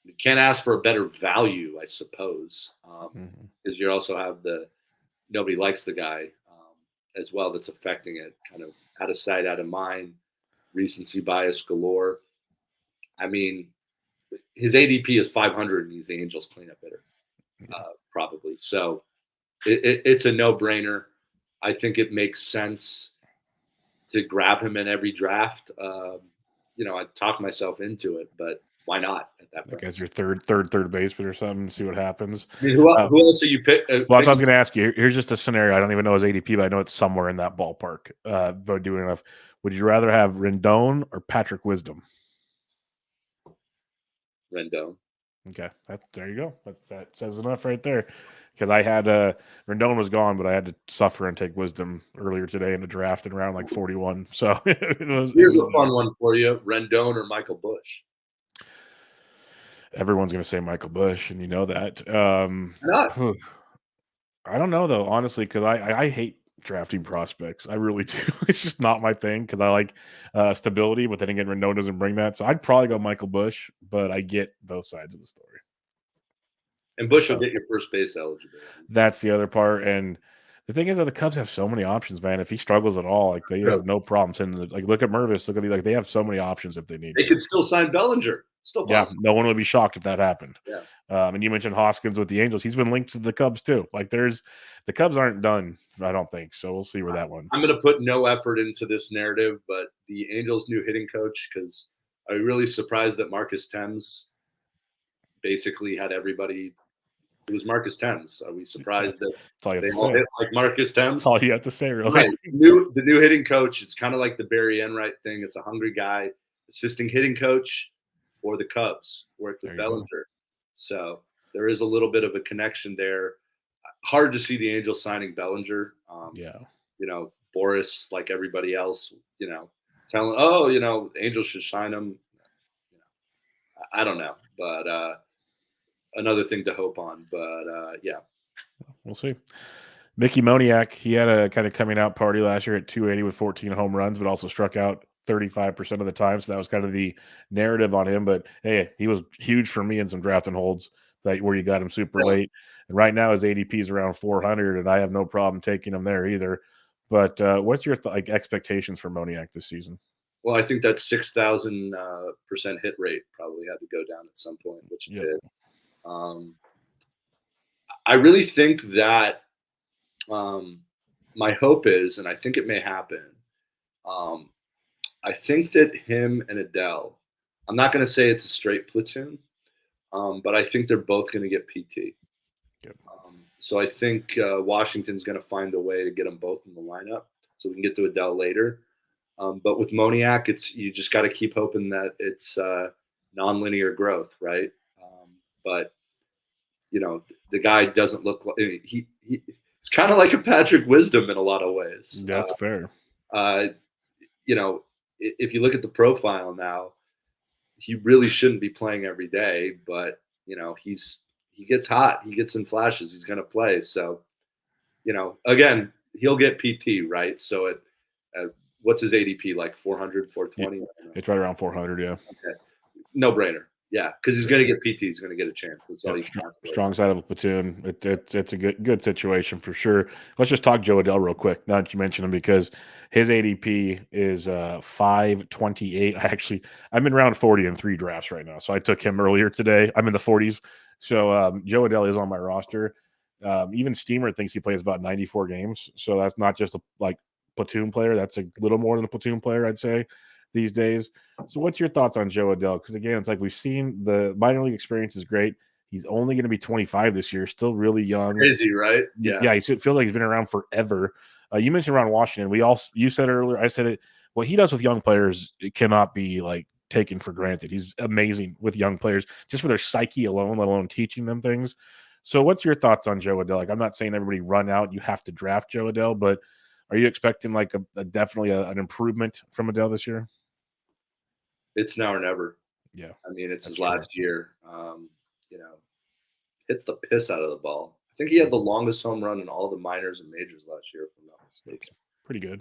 you can't ask for a better value, I suppose, because you also have nobody likes the guy as well. That's affecting it, kind of out of sight, out of mind, recency bias galore. I mean, his ADP is 500, and he's the Angels' cleanup hitter, probably. So it's a no-brainer. I think it makes sense to grab him in every draft. I talk myself into it, but why not at that point? Like as your third baseman or something, see what happens. I mean, who else are you pick? Well, that's what I was going to ask you. Here's just a scenario. I don't even know his ADP, but I know it's somewhere in that ballpark. But doing enough. Would you rather have Rendon or Patrick Wisdom? Rendon. Okay, there you go. That says enough right there. Because I had Rendon was gone, but I had to suffer and take Wisdom earlier today in the draft in round like 41. So here's a fun one for you: Rendon or Michael Busch. Everyone's going to say Michael Busch, and you know that. Not. I don't know though, honestly, because I hate drafting prospects. I really do. It's just not my thing because I like stability, but then again, Rendon doesn't bring that. So I'd probably go Michael Busch, but I get both sides of the story. And Busch will get your first base eligibility. That's the other part. And the thing is that the Cubs have so many options, man. If he struggles at all, like they have no problem sending. Like look at Mervis. Look at they have so many options if they need. They could still sign Bellinger. Still possible. Yeah, no one would be shocked if that happened. Yeah. And you mentioned Hoskins with the Angels. He's been linked to the Cubs too. Like the Cubs aren't done, I don't think. So we'll see where that one. I'm going to put no effort into this narrative, but the Angels' new hitting coach, because I'm really surprised that Marcus Thames basically had everybody. It was Marcus Thames. Are we surprised that they all hit like Marcus Thames? That's all you have to say, really. Right. The new hitting coach, it's kind of like the Barry Enright thing. It's a hungry guy, assisting hitting coach for the Cubs, worked with Bellinger. So there is a little bit of a connection there. Hard to see the Angels signing Bellinger. Boris, like everybody else, telling, Angels should sign him. I don't know, but another thing to hope on. But yeah, we'll see. Mickey Moniak, he had a kind of coming out party last year at 280 with 14 home runs, but also struck out 35% of the time. So that was kind of the narrative on him. But hey, he was huge for me in some draft and holds where you got him super Really? late. And right now his ADP is around 400, and I have no problem taking him there either. But what's your expectations for Moniak this season? Well, I think that 6,000% hit rate probably had to go down at some point, which it Yep. did. I really think that my hope is, and I think it may happen. I think that him and Adele, I'm not going to say it's a straight platoon, but I think they're both going to get PT. Yep. So I think Washington's going to find a way to get them both in the lineup so we can get to Adele later. But with Moniak, you just got to keep hoping that it's nonlinear growth, right? But the guy doesn't look like it's kind of like a Patrick Wisdom in a lot of ways. That's fair. If you look at the profile now, he really shouldn't be playing every day, but he gets hot, he gets in flashes, he's going to play. So, again, he'll get PT, right? So what's his ADP, like 400, 420? It's right around 400, yeah. Okay. No brainer. Yeah, because he's going to get PT. He's going to get a chance. That's all you can ask for. Strong side of a platoon. It's a good situation for sure. Let's just talk Joe Adele real quick. Now that you mention him, because his ADP is 528. I'm in round 40 in 3 drafts right now, so I took him earlier today. I'm in the 40s, so Joe Adele is on my roster. Even Steamer thinks he plays about 94 games, so that's not just a platoon player. That's a little more than a platoon player, I'd say, these days. So what's your thoughts on Joe Adele? Because again, it's like we've seen the minor league experience is great. He's only going to be 25 this year, still really young. Crazy, right? Yeah. He feels like he's been around forever. You mentioned around Washington. You said it earlier. I said it. What he does with young players, it cannot be taken for granted. He's amazing with young players, just for their psyche alone, let alone teaching them things. So what's your thoughts on Joe Adele? I'm not saying everybody run out. You have to draft Joe Adele, but are you expecting definitely an improvement from Adele this year? It's now or never. Yeah. I mean, it's his last year. Hits the piss out of the ball. I think he had the longest home run in all the minors and majors last year, if I'm not mistaken. Pretty good.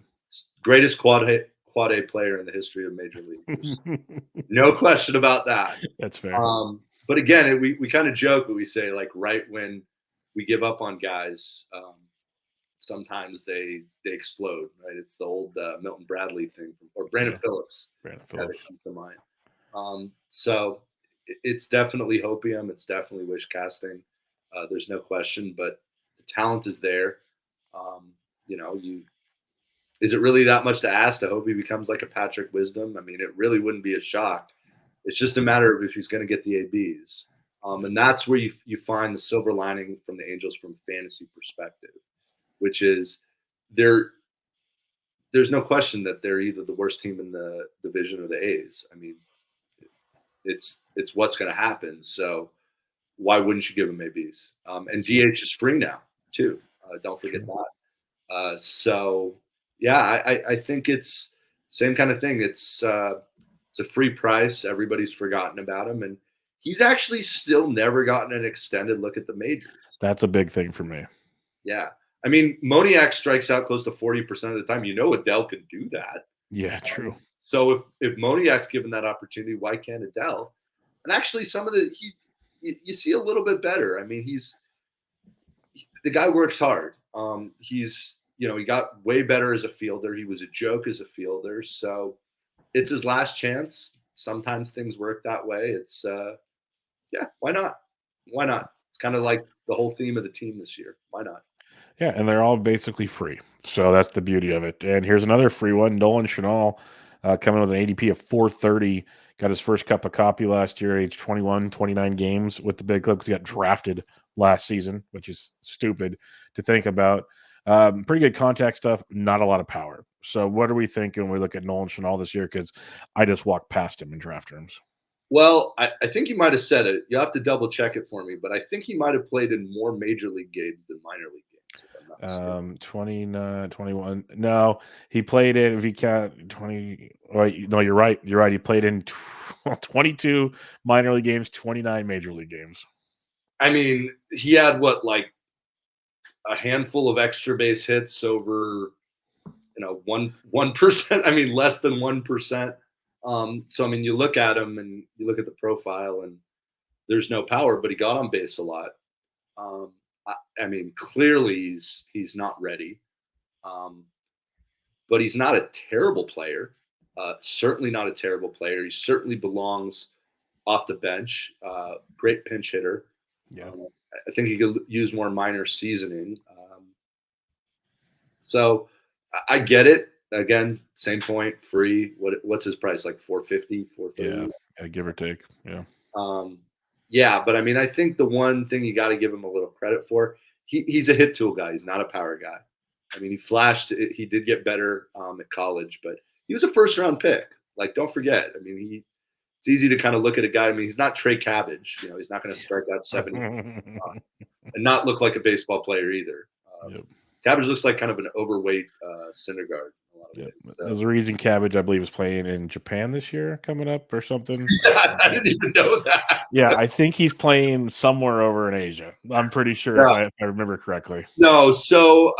Greatest quad A player in the history of major leagues. No question about that. That's fair. But again, we kind of joke, but we say right when we give up on guys, sometimes they explode, right? It's the old Milton Bradley thing, or Brandon Phillips. That comes to mind. So it's definitely hopium. It's definitely wish casting. There's no question, but the talent is there. Is it really that much to ask to hope he becomes like a Patrick Wisdom? I mean, it really wouldn't be a shock. It's just a matter of if he's going to get the ABs. And that's where you find the silver lining from the Angels from a fantasy perspective, which is there's no question that they're either the worst team in the division or the A's. I mean, it's what's going to happen. So why wouldn't you give them ABs? And DH is free now too. Don't forget that. So yeah, I think it's same kind of thing. It's a free price. Everybody's forgotten about him, and he's actually still never gotten an extended look at the majors. That's a big thing for me. Yeah. I mean, Moniak strikes out close to 40% of the time. Adele can do that. Yeah, true. So if Moniak's given that opportunity, why can't Adele? And actually, some of you see a little bit better. I mean, the guy works hard. He got way better as a fielder. He was a joke as a fielder. So it's his last chance. Sometimes things work that way. It's why not? Why not? It's kind of like the whole theme of the team this year. Why not? Yeah, and they're all basically free. So that's the beauty of it. And here's another free one. Nolan Chanel coming with an ADP of 430. Got his first cup of coffee last year, age 21, 29 games with the big club because he got drafted last season, which is stupid to think about. Pretty good contact stuff, not a lot of power. So what are we thinking when we look at Nolan Chanel this year? Because I just walked past him in draft terms. Well, I think he might have said it. You have to double check it for me, but I think he might have played in more major league games than minor league games. 29, 21. No, he played in, if you count 20. Right, no, you're right. You're right. He played in 22 minor league games, 29 major league games. I mean, he had a handful of extra base hits over, 1%. I mean, less than 1%. So, I mean, you look at him and you look at the profile, and there's no power, but he got on base a lot. I mean, clearly he's not ready, um, but he's not a terrible player. Certainly not a terrible player. He certainly belongs off the bench. Great pinch hitter. Yeah. I think he could use more minor seasoning. So I get it. Again, same point, free. What's his price? Like 450, 430? Yeah, give or take. Yeah. Yeah, but I mean, I think the one thing you got to give him a little credit for, he's a hit tool guy. He's not a power guy. I mean, he flashed. He did get better at college, but he was a first round pick. Like, don't forget. I mean, it's easy to kind of look at a guy. I mean, he's not Trey Cabbage. You know, he's not going to start that 70 and not look like a baseball player either. Yep. Cabbage looks like kind of an overweight Syndergaard. Yep. There's a reason Cabbage, I believe, is playing in Japan this year, coming up or something. I didn't even know that. Yeah, I think he's playing somewhere over in Asia. I'm pretty sure if I remember correctly. No, so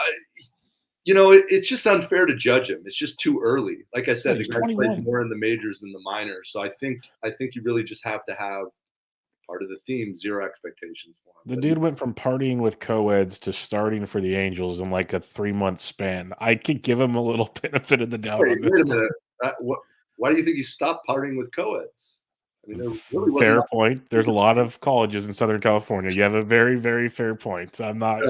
you know, it's just unfair to judge him. It's just too early. Like I said, the guy plays more in the majors than the minors. So I think you really just have to have part of the theme, zero expectations for him. The dude went from partying with co-eds to starting for the Angels in like a 3-month span. I could give him a little benefit of the doubt. Wait a minute. Why do you think he stopped partying with co-eds? I mean, really fair point. There's a lot of colleges in Southern California. You have a very, very fair point. I'm not.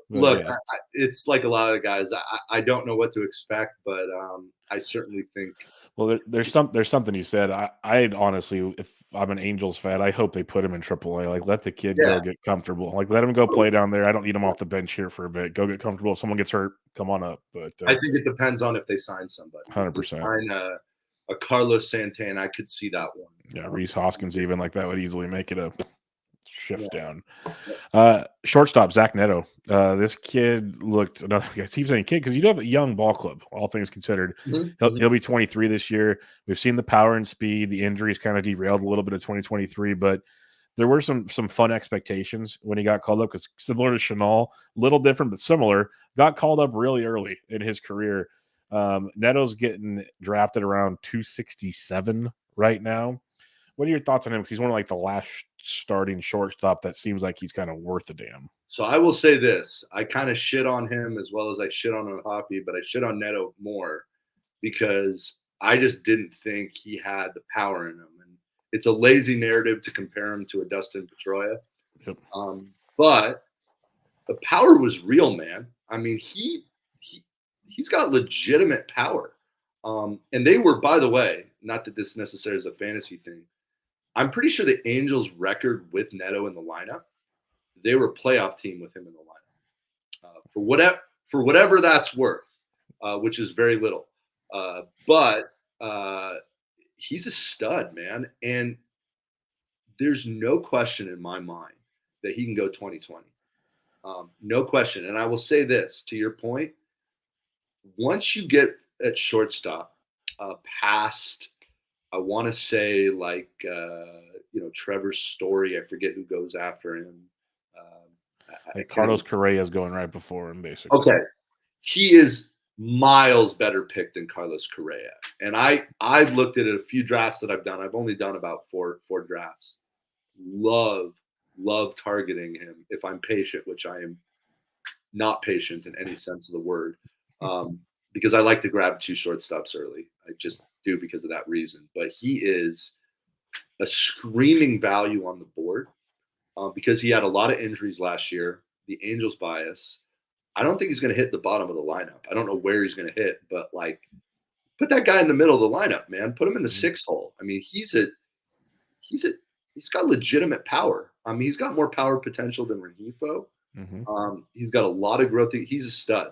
Look, yeah. It's like a lot of the guys. I don't know what to expect, but I certainly think. Well, there's something you said. I'd honestly, if I'm an Angels fan, I hope they put him in AAA. Like, let the kid go get comfortable. Like, let him go play down there. I don't need him off the bench here for a bit. Go get comfortable. If someone gets hurt, come on up. But I think it depends on if they sign somebody. 100%. Sign a Carlos Santana, I could see that one. Yeah, Reese Hoskins even like that would easily make it a shift down. Shortstop Zach Neto. This kid looked another guy. He's a kid because you do have a young ball club, all things considered. He'll be 23 this year. We've seen the power and speed. The injuries kind of derailed a little bit of 2023, but there were some fun expectations when he got called up because similar to Chenal, little different but similar, got called up really early in his career. Neto's getting drafted around 267 right now. What are your thoughts on him? Because he's one of like the last starting shortstop that seems like he's kind of worth a damn. So I will say this. I kind of shit on him as well as I shit on O'Hopee, but I shit on Neto more because I just didn't think he had the power in him. And it's a lazy narrative to compare him to a Dustin Pedroia. Yep. But the power was real, man. I mean, he's got legitimate power. And they were, by the way, not that this necessarily is a fantasy thing, I'm pretty sure the Angels' record with Neto in the lineup, they were a playoff team with him in the lineup. For whatever that's worth, which is very little. But he's a stud, man. And there's no question in my mind that he can go 2020. No question. And I will say this, to your point, once you get at shortstop past, I want to say like, Trevor's Story. I forget who goes after him. Carlos Correa is going right before him, basically. Okay. He is miles better pick than Carlos Correa. And I've looked at it, a few drafts that I've done. I've only done about four drafts. Love targeting him if I'm patient, which I am not patient in any sense of the word. Because I like to grab two shortstops early. I just do because of that reason. But he is a screaming value on the board because he had a lot of injuries last year, the Angels bias. I don't think he's going to hit the bottom of the lineup. I don't know where he's going to hit, but like put that guy in the middle of the lineup, man. Put him in the sixth hole. I mean, he's got legitimate power. I mean, he's got more power potential than Rengifo. He's got a lot of growth. He's a stud.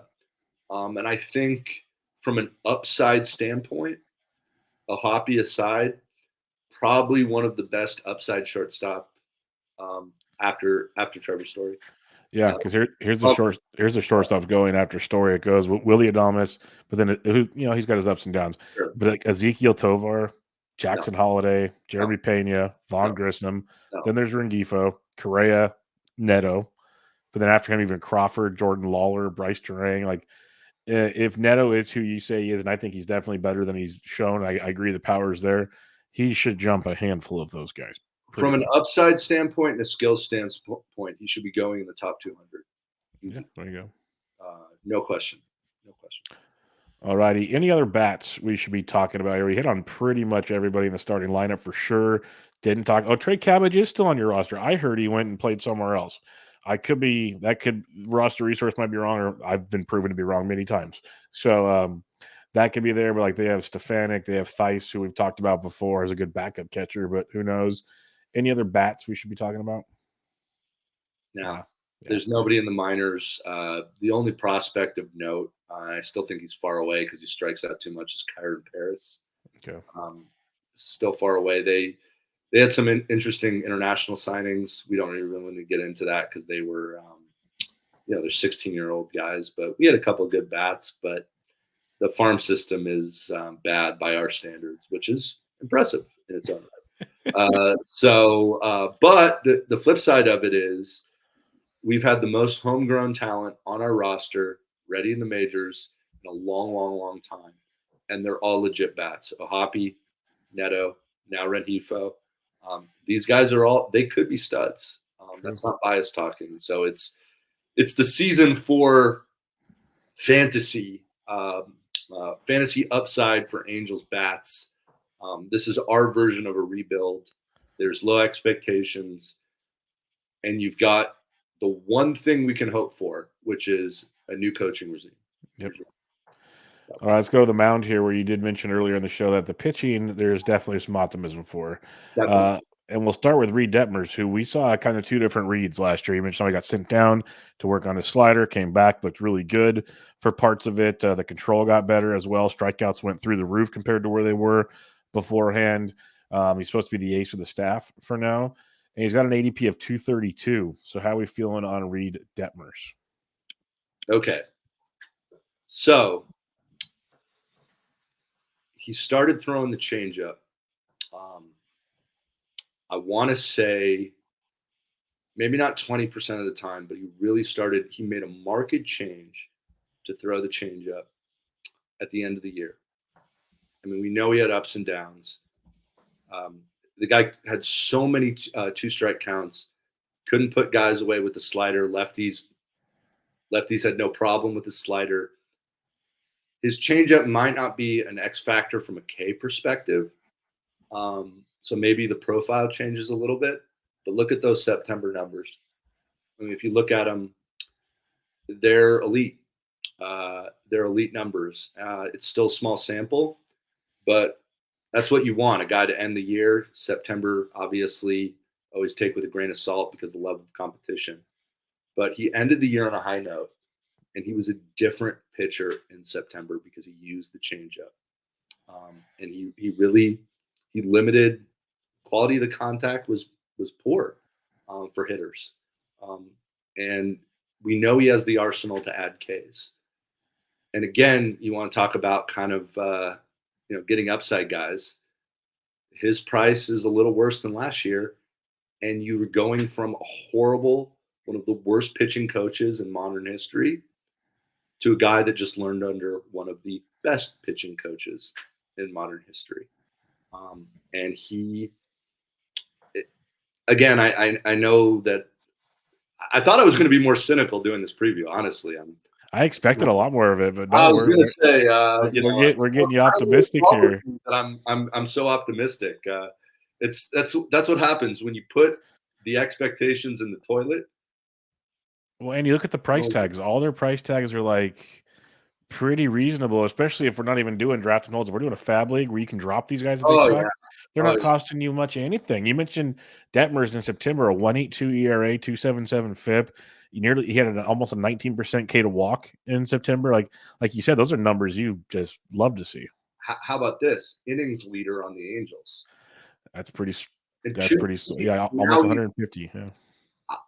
And I think from an upside standpoint, O'Hopee aside, probably one of the best upside shortstop after Trevor Story. Yeah, because here's the shortstop going after Story. It goes Willie Adames, but then he's got his ups and downs. Sure. But like Ezekiel Tovar, Jackson Holiday, Jeremy Pena, Vaughn Grissom. Then there's Rengifo, Correa, Neto. But then after him, even Crawford, Jordan Lawler, Bryce Terang. Like if Neto is who you say he is, and I think he's definitely better than he's shown. I agree the power is there. He should jump a handful of those guys from an upside standpoint and a skill standpoint, he should be going in the top 200. Yeah, there you go. No question. No question. All righty. Any other bats we should be talking about here? We hit on pretty much everybody in the starting lineup for sure. Didn't talk. Oh, Trey Cabbage is still on your roster. I heard he went and played somewhere else. Roster resource might be wrong, or I've been proven to be wrong many times. So that could be there, but like they have Stefanik, they have Theis, who we've talked about before as a good backup catcher, but who knows? Any other bats we should be talking about? No. There's nobody in the minors. The only prospect of note, I still think he's far away because he strikes out too much, is Kyron Paris. Okay. Still far away. They had some interesting international signings. We don't really want to get into that because they were, they're 16-year-old guys. But we had a couple of good bats. But the farm system is bad by our standards, which is impressive in its own right. But the flip side of it is we've had the most homegrown talent on our roster ready in the majors in a long, long, long time. And they're all legit bats. O'Hopee, Neto, now Rengifo. These guys they could be studs. That's not bias talking. So it's the season for fantasy upside for Angels bats. This is our version of a rebuild. There's low expectations. And you've got the one thing we can hope for, which is a new coaching regime. Yep. All right, let's go to the mound here, where you did mention earlier in the show that the pitching, there's definitely some optimism for. And we'll start with Reid Detmers, who we saw kind of two different reads last year. You mentioned he got sent down to work on his slider, came back, looked really good for parts of it. The control got better as well. Strikeouts went through the roof compared to where they were beforehand. He's supposed to be the ace of the staff for now. And he's got an ADP of 232. So how are we feeling on Reid Detmers? Okay. So he started throwing the changeup. I want to say maybe not 20% of the time, but he made a marked change to throw the changeup at the end of the year. I mean, we know he had ups and downs. The guy had so many two-strike counts, couldn't put guys away with the slider. Lefties had no problem with the slider. His changeup might not be an X factor from a K perspective. So maybe the profile changes a little bit, but look at those September numbers. I mean, if you look at them, they're elite. They're elite numbers. It's still a small sample, but that's what you want, a guy to end the year. September, obviously, always take with a grain of salt because of the level of competition. But he ended the year on a high note, and he was a different pitcher in September because he used the changeup. And he limited quality of the contact was poor for hitters. And we know he has the arsenal to add Ks. And again, you want to talk about kind of getting upside guys. His price is a little worse than last year, and you were going from a horrible, one of the worst pitching coaches in modern history, to a guy that just learned under one of the best pitching coaches in modern history. And I know that I thought I was going to be more cynical doing this preview. Honestly, I expected a lot more of it, but no, I was going to say, we're getting you optimistic here. I'm so optimistic. That's what happens when you put the expectations in the toilet. Well, and you look at the price tags. All their price tags are like pretty reasonable, especially if we're not even doing draft and holds. If we're doing a fab league where you can drop these guys if they suck, they're not costing you much of anything. You mentioned Detmers in September, a 1.82 ERA, 2.77 FIP. He had almost a 19% K to walk in September. Like you said, those are numbers you just love to see. How about this? Innings leader on the Angels. That's pretty. Yeah, almost 150. Yeah.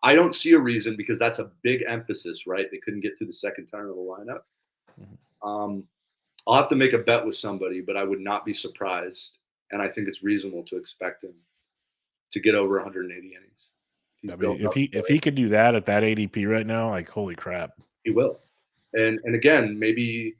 I don't see a reason, because that's a big emphasis, right? They couldn't get through the second turn of the lineup. Mm-hmm. I'll have to make a bet with somebody, but I would not be surprised, and I think it's reasonable to expect him to get over 180 innings. If he could do that at that ADP right now, like, holy crap, he will. And again, maybe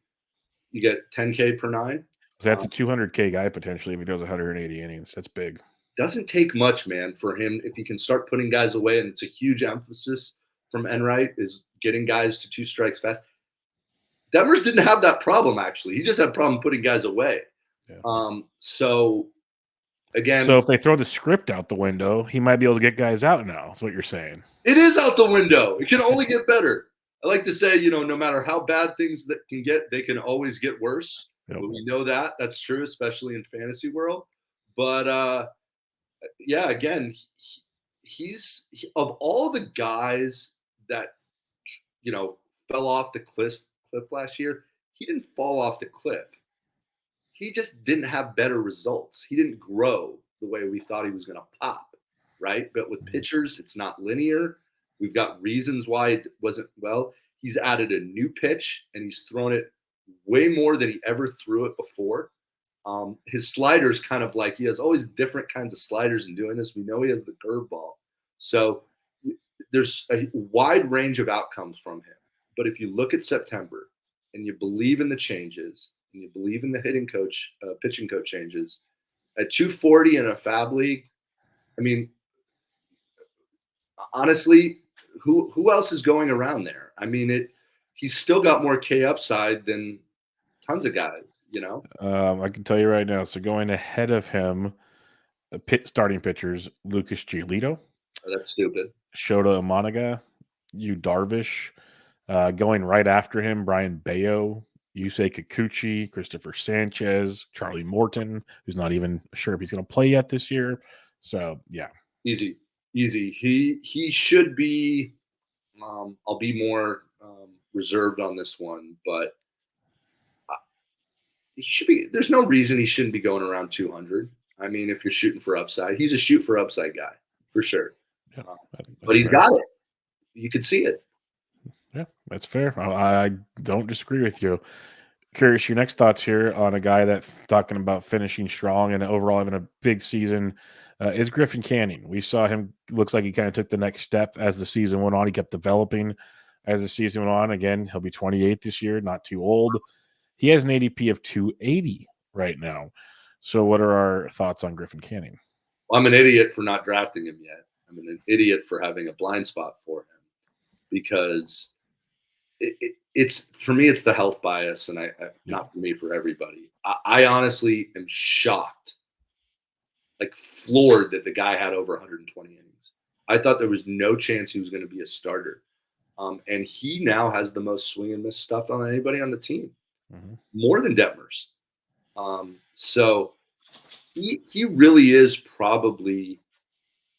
you get 10K per nine. So that's a 200K guy potentially if he throws 180 innings. That's big. doesn't take much, man, for him if he can start putting guys away, and it's a huge emphasis from Enright is getting guys to 2 strikes fast. Detmers didn't have that problem, actually. He just had a problem putting guys away. Yeah. So again, So if they throw the script out the window, he might be able to get guys out now. That's what you're saying. it is out the window. It can only get better. I like to say, no matter how bad things that can get, they can always get worse. Yep. But we know that that's true, especially in fantasy world. But yeah, again, he's of all the guys that fell off the cliff last year. He didn't fall off the cliff. He just didn't have better results. He didn't grow the way we thought he was going to pop, right? But with pitchers, it's not linear. We've got reasons why it wasn't well. He's added a new pitch, and he's thrown it way more than he ever threw it before. His sliders kind of like he has always different kinds of sliders in doing this. We know he has the curveball. So there's a wide range of outcomes from him. But if you look at September and you believe in the changes and you believe in the pitching coach changes, at 240 in a fab league, I mean, honestly, who else is going around there? I mean, he's still got more K upside than tons of guys, I can tell you right now. So going ahead of him, starting pitchers, Lucas Giolito. Oh, that's stupid. Shota Imanaga, Yu Darvish. Going right after him, Brian Bayo, Yusei Kikuchi, Christopher Sanchez, Charlie Morton, who's not even sure if he's going to play yet this year. So, yeah. Easy. He should be I'll be more reserved on this one, but he should be. There's no reason he shouldn't be going around 200. I mean, if you're shooting for upside, he's a shoot for upside guy for sure. Yeah, but he's got it. You can see it. Yeah, that's fair. I don't disagree with you. Curious, your next thoughts here on a guy that's talking about finishing strong and overall having a big season is Griffin Canning. We saw him, looks like he kind of took the next step as the season went on. He kept developing as the season went on. Again, he'll be 28 this year, not too old. He has an ADP of 280 right now. So what are our thoughts on Griffin Canning? Well, I'm an idiot for not drafting him yet. I'm an idiot for having a blind spot for him because it's for me, it's the health bias, and not for me, for everybody. I honestly am shocked, like floored that the guy had over 120 innings. I thought there was no chance he was going to be a starter. And he now has the most swing and miss stuff on anybody on the team, more than Detmers. So he really is probably,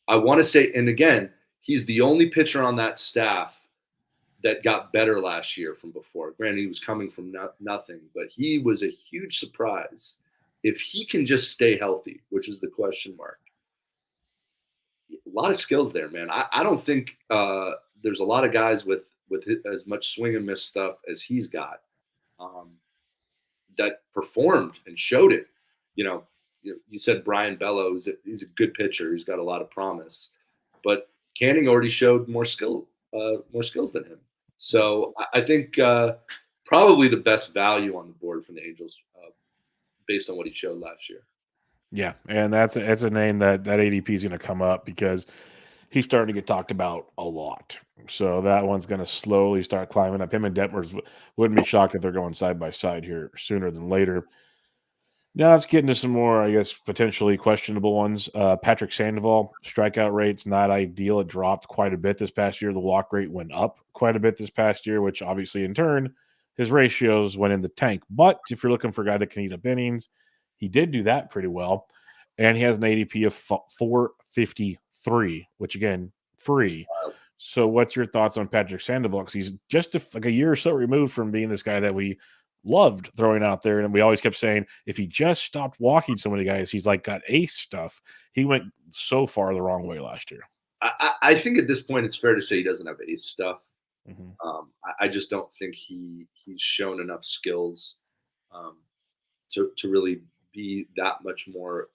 I want to say, and again, he's the only pitcher on that staff that got better last year from before. Granted, he was coming from nothing, but he was a huge surprise. If he can just stay healthy, which is the question mark. A lot of skills there, man. I don't think there's a lot of guys with as much swing and miss stuff as he's got that performed and showed it. You said Brian Bello, he's a good pitcher. He's got a lot of promise, but Canning already showed more skills than him. So I think probably the best value on the board from the Angels based on what he showed last year. Yeah, and that's a name that ADP is going to come up because he's starting to get talked about a lot. So that one's going to slowly start climbing up. Him and Detmers wouldn't be shocked if they're going side by side here sooner than later. Now let's get into some more, I guess, potentially questionable ones. Patrick Sandoval, strikeout rate's not ideal. It dropped quite a bit this past year. The walk rate went up quite a bit this past year, which obviously in turn, his ratios went in the tank. But if you're looking for a guy that can eat up innings, he did do that pretty well. And he has an ADP of 453, which again, free. So what's your thoughts on Patrick Sandoval? Because he's just like a year or so removed from being this guy that we loved throwing out there. And we always kept saying, if he just stopped walking so many guys, he's like got ace stuff. He went so far the wrong way last year. I think at this point, it's fair to say he doesn't have ace stuff. I just don't think he's shown enough skills to really be that much more.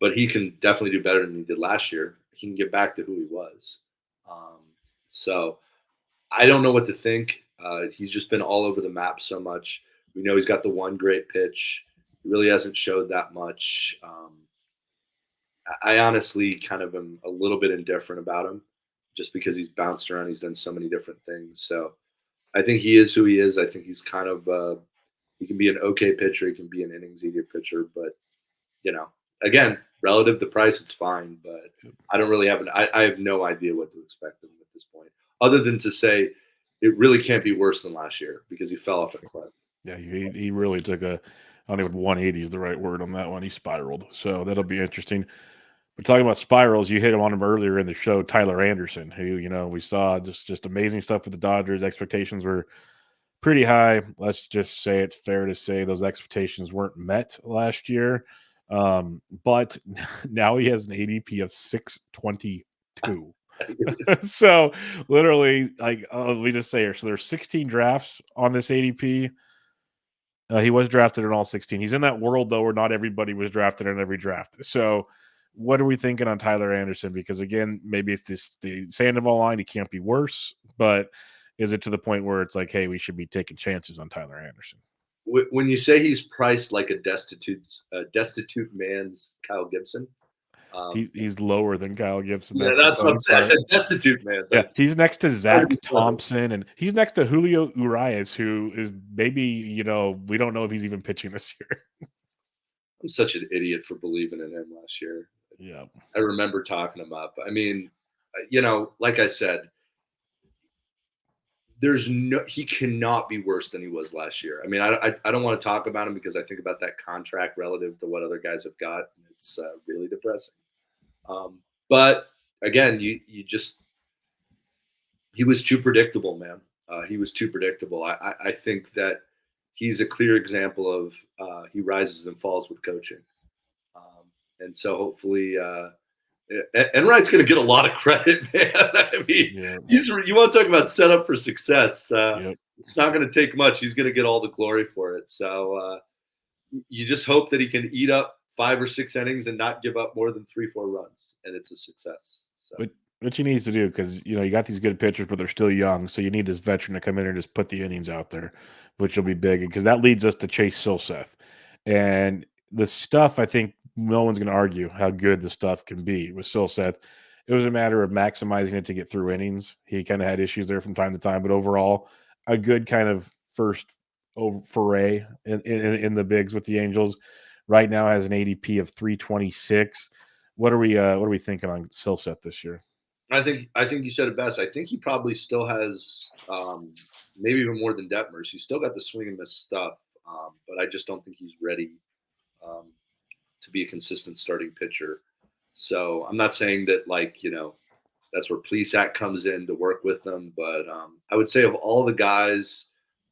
But he can definitely do better than he did last year. He can get back to who he was. So I don't know what to think. He's just been all over the map so much. We know he's got the one great pitch. He really hasn't showed that much. I honestly kind of am a little bit indifferent about him, just because he's bounced around. He's done so many different things. So I think he is who he is. I think he's kind of he can be an okay pitcher. He can be an innings eater pitcher, but again, relative to price, it's fine. But I don't really have I have no idea what to expect of him at this point, other than to say it really can't be worse than last year because he fell off a cliff. Yeah, he really took a, I don't even 180 is the right word on that one. He spiraled. So that'll be interesting. But talking about spirals, you hit him on him earlier in the show, Tyler Anderson, who, we saw just amazing stuff with the Dodgers. Expectations were pretty high. Let's just say it's fair to say those expectations weren't met last year. But now he has an ADP of 622. So literally, like, we just say here, so there's 16 drafts on this ADP. He was drafted in all 16. He's in that world, though, where not everybody was drafted in every draft. So what are we thinking on Tyler Anderson? Because, again, maybe it's the Sandoval line. He can't be worse. But is it to the point where it's like, hey, we should be taking chances on Tyler Anderson? When you say he's priced like a destitute man's Kyle Gibson, he's lower than Kyle Gibson. Yeah, that's what I'm saying. I said destitute man. Yeah, he's next to Zach Thompson, and he's next to Julio Urias, who is maybe, we don't know if he's even pitching this year. I'm such an idiot for believing in him last year. Yeah. I remember talking him up. I mean, like I said, he cannot be worse than he was last year. I mean, I don't want to talk about him because I think about that contract relative to what other guys have got. And it's really depressing. But again, he was too predictable, man. He was too predictable. I think that he's a clear example of he rises and falls with coaching. And so hopefully, Enright's going to get a lot of credit, man. I mean, you want to talk about setup for success. It's not going to take much. He's going to get all the glory for it. So you just hope that he can eat up 5 or 6 innings and not give up more than 3-4 runs, and it's a success. So. What he needs to do, because you got these good pitchers, but they're still young, so you need this veteran to come in and just put the innings out there, which will be big, because that leads us to Chase Silseth. And the stuff, I think no one's going to argue how good the stuff can be with Silseth. It was a matter of maximizing it to get through innings. He kind of had issues there from time to time, but overall, a good kind of first foray in the bigs with the Angels. Right now has an ADP of 326. What are we thinking on Silseth this year? I think you said it best. I think he probably still has maybe even more than Detmers. He's still got the swing and miss stuff, but I just don't think he's ready to be a consistent starting pitcher. So I'm not saying that that's where Plesac comes in to work with them, but I would say of all the guys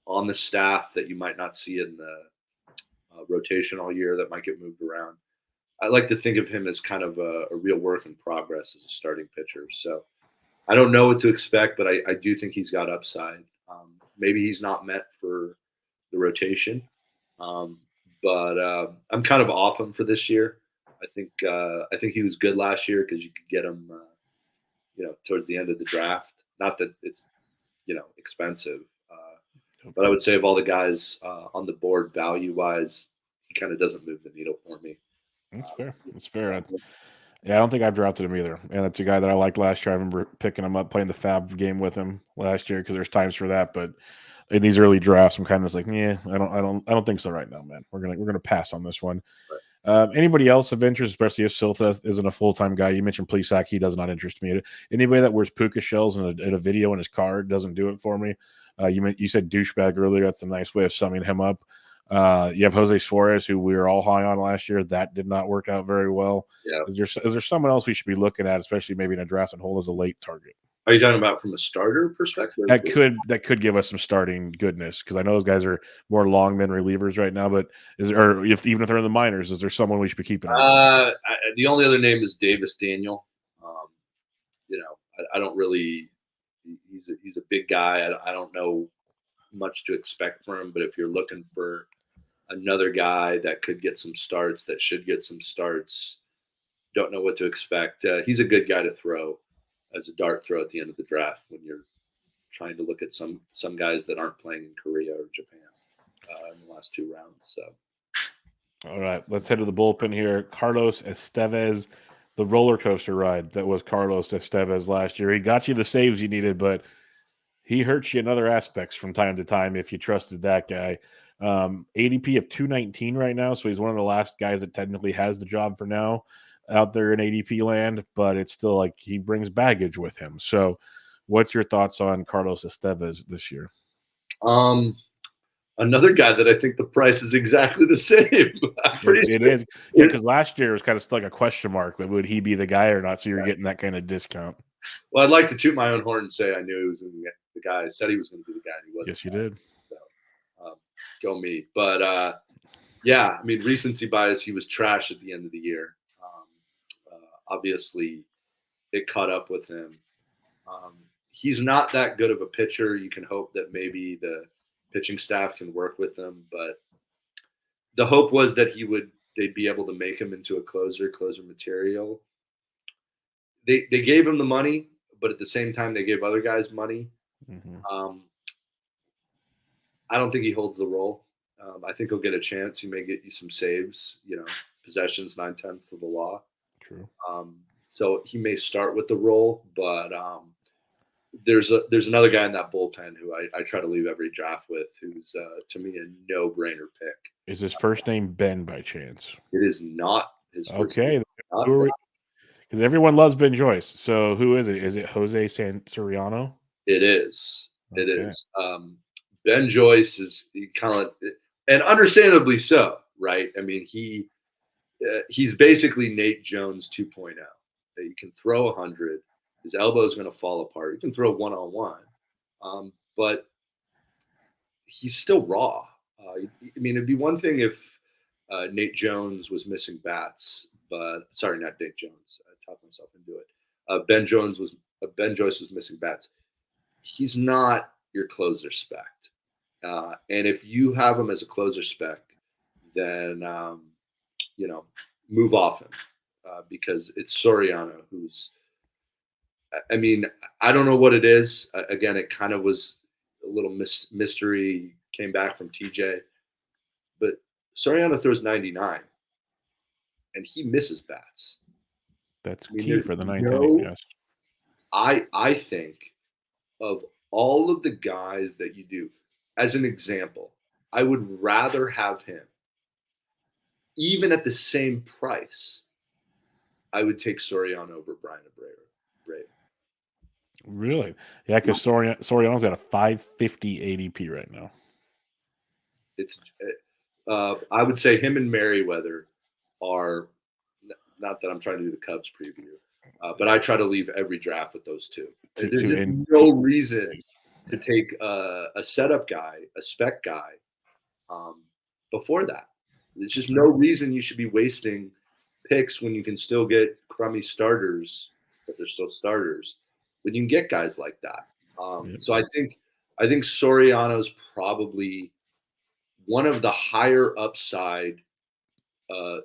on the staff that you might not see in the rotation all year that might get moved around, I like to think of him as kind of a real work in progress as a starting pitcher. So I don't know what to expect, but I do think he's got upside. Maybe he's not met for the rotation, but I'm kind of off him for this year. I think he was good last year because you could get him, towards the end of the draft. Not that it's, expensive, but I would say of all the guys on the board value-wise, he kind of doesn't move the needle for me. That's fair. That's fair. I don't think I've drafted him either. And that's a guy that I liked last year. I remember picking him up, playing the Fab game with him last year because there's times for that. But in these early drafts, I'm kind of just like, I don't think so right now, man. We're gonna pass on this one. Right. Anybody else of interest, especially if Silseth isn't a full-time guy? You mentioned Plesac. He does not interest me. Anybody that wears puka shells in a video in his car doesn't do it for me. You said douchebag earlier. That's a nice way of summing him up. You have Jose Suarez, who we were all high on last year. That did not work out very well. Yeah. Is there someone else we should be looking at, especially maybe in a draft and hold as a late target? Are you talking about from a starter perspective? That could give us some starting goodness, because I know those guys are more longmen relievers right now. But even if they're in the minors, is there someone we should be keeping on? The only other name is Davis Daniel. I don't really. He's a big guy. I don't know much to expect from him, but if you're looking for another guy that could get some starts, that should get some starts, don't know what to expect. He's a good guy to throw as a dart throw at the end of the draft when you're trying to look at some guys that aren't playing in Korea or Japan in the last 2 rounds. So, all right, let's head to the bullpen here. Carlos Estevez, the roller coaster ride that was Carlos Estevez last year. He got you the saves you needed, but he hurts you in other aspects from time to time if you trusted that guy. ADP of 219 right now, so he's one of the last guys that technically has the job for now out there in ADP land, but it's still like he brings baggage with him. So what's your thoughts on Carlos Estevez this year? Another guy that I think the price is exactly the same. It is. Yeah, because last year it was kind of still like a question mark. Would he be the guy or not? So you're getting that kind of discount. Well, I'd like to toot my own horn and say I knew he was the guy. I said he was going to be the guy. And he wasn't. Yes, you did. So go me. But yeah, I mean, recency bias, he was trash at the end of the year. Obviously, it caught up with him. He's not that good of a pitcher. You can hope that maybe the pitching staff can work with him, but the hope was that they'd be able to make him into a closer material. They gave him the money, but at the same time they gave other guys money. Mm-hmm. I don't think he holds the role. I think he'll get a chance. He may get you some saves, possessions, 9/10 of the law. True. So he may start with the role, but there's another guy in that bullpen who I try to leave every draft with, who's to me a no-brainer pick. Is his first name Ben by chance? It is not his first name. Okay. Because everyone loves Ben Joyce. So who is it? Is it Jose Soriano? It is. Okay. It is. Ben Joyce is kind of, and understandably so, right? I mean, he's basically Nate Jones 2.0. He can throw 100. His elbow is going to fall apart. He can throw one-on-one, but he's still raw. I mean, it'd be one thing if Nate Jones was missing bats, but sorry, not Nate Jones. I talked myself into it. Ben Joyce was missing bats. He's not your closer spec, and if you have him as a closer spec, then move off him because it's Soriano who's. I mean, I don't know what it is. Again, it kind of was a little mystery. Came back from TJ, but Soriano throws 99, and he misses bats. That's key for the ninth inning. Yes, I think of all of the guys that you do, as an example, I would rather have him, even at the same price. I would take Soriano over Brian Abreu. Really? Yeah, because Soriano's at a 550 ADP right now. I would say him and Merriweather are, not that I'm trying to do the Cubs preview, but I try to leave every draft with those two. There's no reason to take a setup guy, a spec guy, before that. There's just no reason you should be wasting picks when you can still get crummy starters, but they're still starters. When you can get guys like that. So I think Soriano's probably one of the higher upside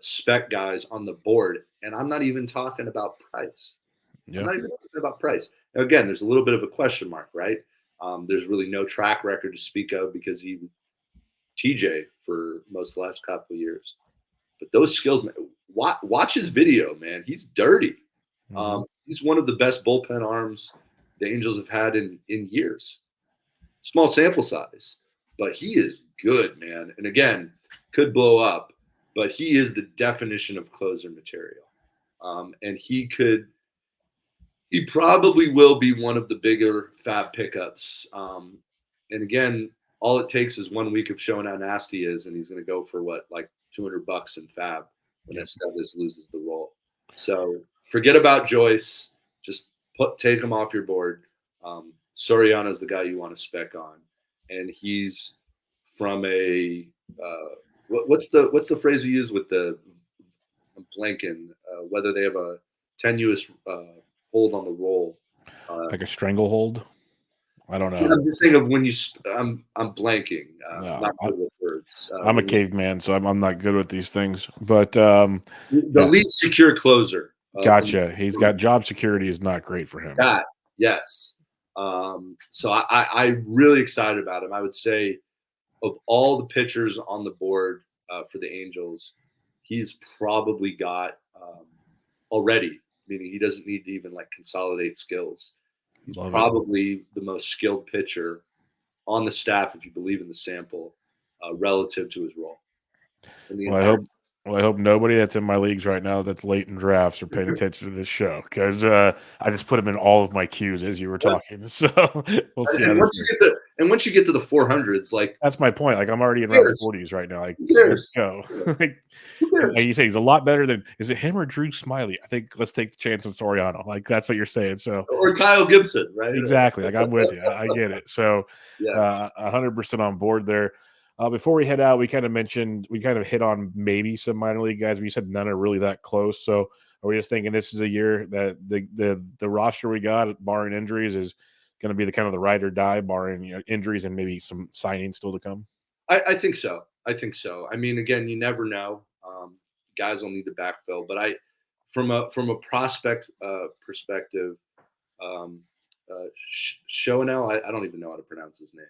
spec guys on the board. And I'm not even talking about price. Yeah. I'm not even talking about price. Now, again, there's a little bit of a question mark, right? There's really no track record to speak of because he was TJ for most of the last couple of years. But those skills, watch his video, man. He's dirty. Mm-hmm. He's one of the best bullpen arms the Angels have had in years. Small sample size, but he is good, man. And again, could blow up, but he is the definition of closer material. And he probably will be one of the bigger fab pickups. And again, all it takes is 1 week of showing how nasty he is, and he's going to go for like $200 in fab when Estevez loses the role. So forget about Joyce. Just take him off your board. Soriano is the guy you want to spec on, and he's from a what's the phrase you use with the I'm blanking whether they have a tenuous hold on the roll, like a stranglehold. I don't know. I'm just thinking of when you. I'm blanking. Not good with words. I'm a caveman, so I'm not good with these things. But the least secure closer. Gotcha. He's got job security is not great for him. That yes. So I'm really excited about him. I would say of all the pitchers on the board for the Angels, he's probably got already meaning he doesn't need to even like consolidate skills. He's Love it. probably the most skilled pitcher on the staff, if you believe in the sample, relative to his role in the entire. I hope nobody that's in my leagues right now that's late in drafts are paying attention to this show because I just put them in all of my queues as you were talking. So we'll see how And this once you get to the 400s, like that's my point. Like I'm already in who round cares? 40s right now. Like Who let's cares? go. Like, Who like cares? you say, he's a lot better than is it him or Drew Smiley? I think let's take the chance on Soriano. Like that's what you're saying. So Or Kyle Gibson, right? exactly. Like I'm with you. I get it. So Yes. 100% on board there. Before we head out, we kind of hit on maybe some minor league guys. We said none are really that close. So are we just thinking this is a year that the roster we got, barring injuries, is going to be the kind of the ride or die, barring injuries and maybe some signings still to come? I think so. I think so. I mean, again, you never know. Guys will need to backfill, but from a prospect perspective, um, Shonel, I don't even know how to pronounce his name.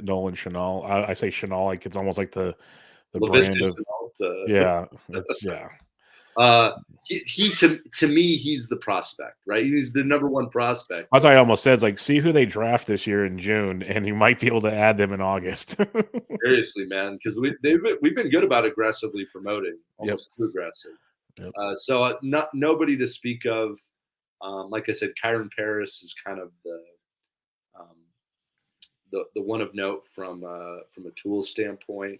Nolan Chanel. I say Chanel like it's almost like the Lavisca brand of Chenault. yeah. It's yeah. Uh, he to me, he's the prospect, right? He's the number one prospect. As I almost said, it's like see who they draft this year in June, and you might be able to add them in August. Seriously, man, because we've been good about aggressively promoting, almost too aggressive. Yep. So nobody to speak of. Like I said, Kyron Paris is kind of um, the one of note from a tool standpoint.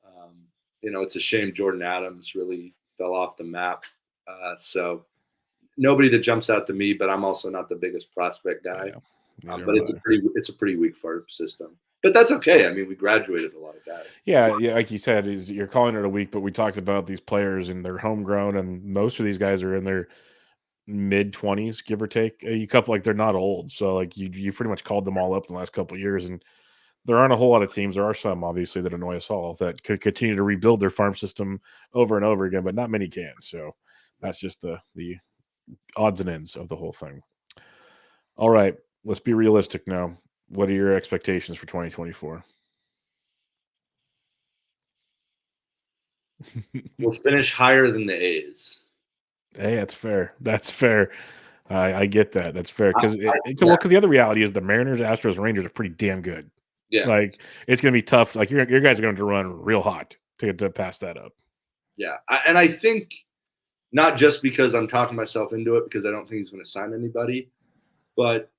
Um, it's a shame Jordan Adams really fell off the map. So nobody that jumps out to me, but I'm also not the biggest prospect guy. But it's a pretty weak farm system. But that's okay. I mean, we graduated a lot of guys. Yeah, like you said, is you're calling it a week, but we talked about these players and they're homegrown, and most of these guys are in their mid-20s, give or take. A couple, like they're not old, so like you pretty much called them all up in the last couple of years, and there aren't a whole lot of teams. There are some, obviously, that annoy us all that could continue to rebuild their farm system over and over again, but not many can. So that's just the odds and ends of the whole thing. All right, let's be realistic now. What are your expectations for 2024? We'll finish higher than the A's. Hey, that's fair. That's fair. I get that. That's fair because Yeah. the other reality is the Mariners, Astros, and Rangers are pretty damn good. Yeah. Like it's going to be tough. Like your guys are going to run real hot to pass that up. Yeah, and I think not just because I'm talking myself into it because I don't think he's going to sign anybody, but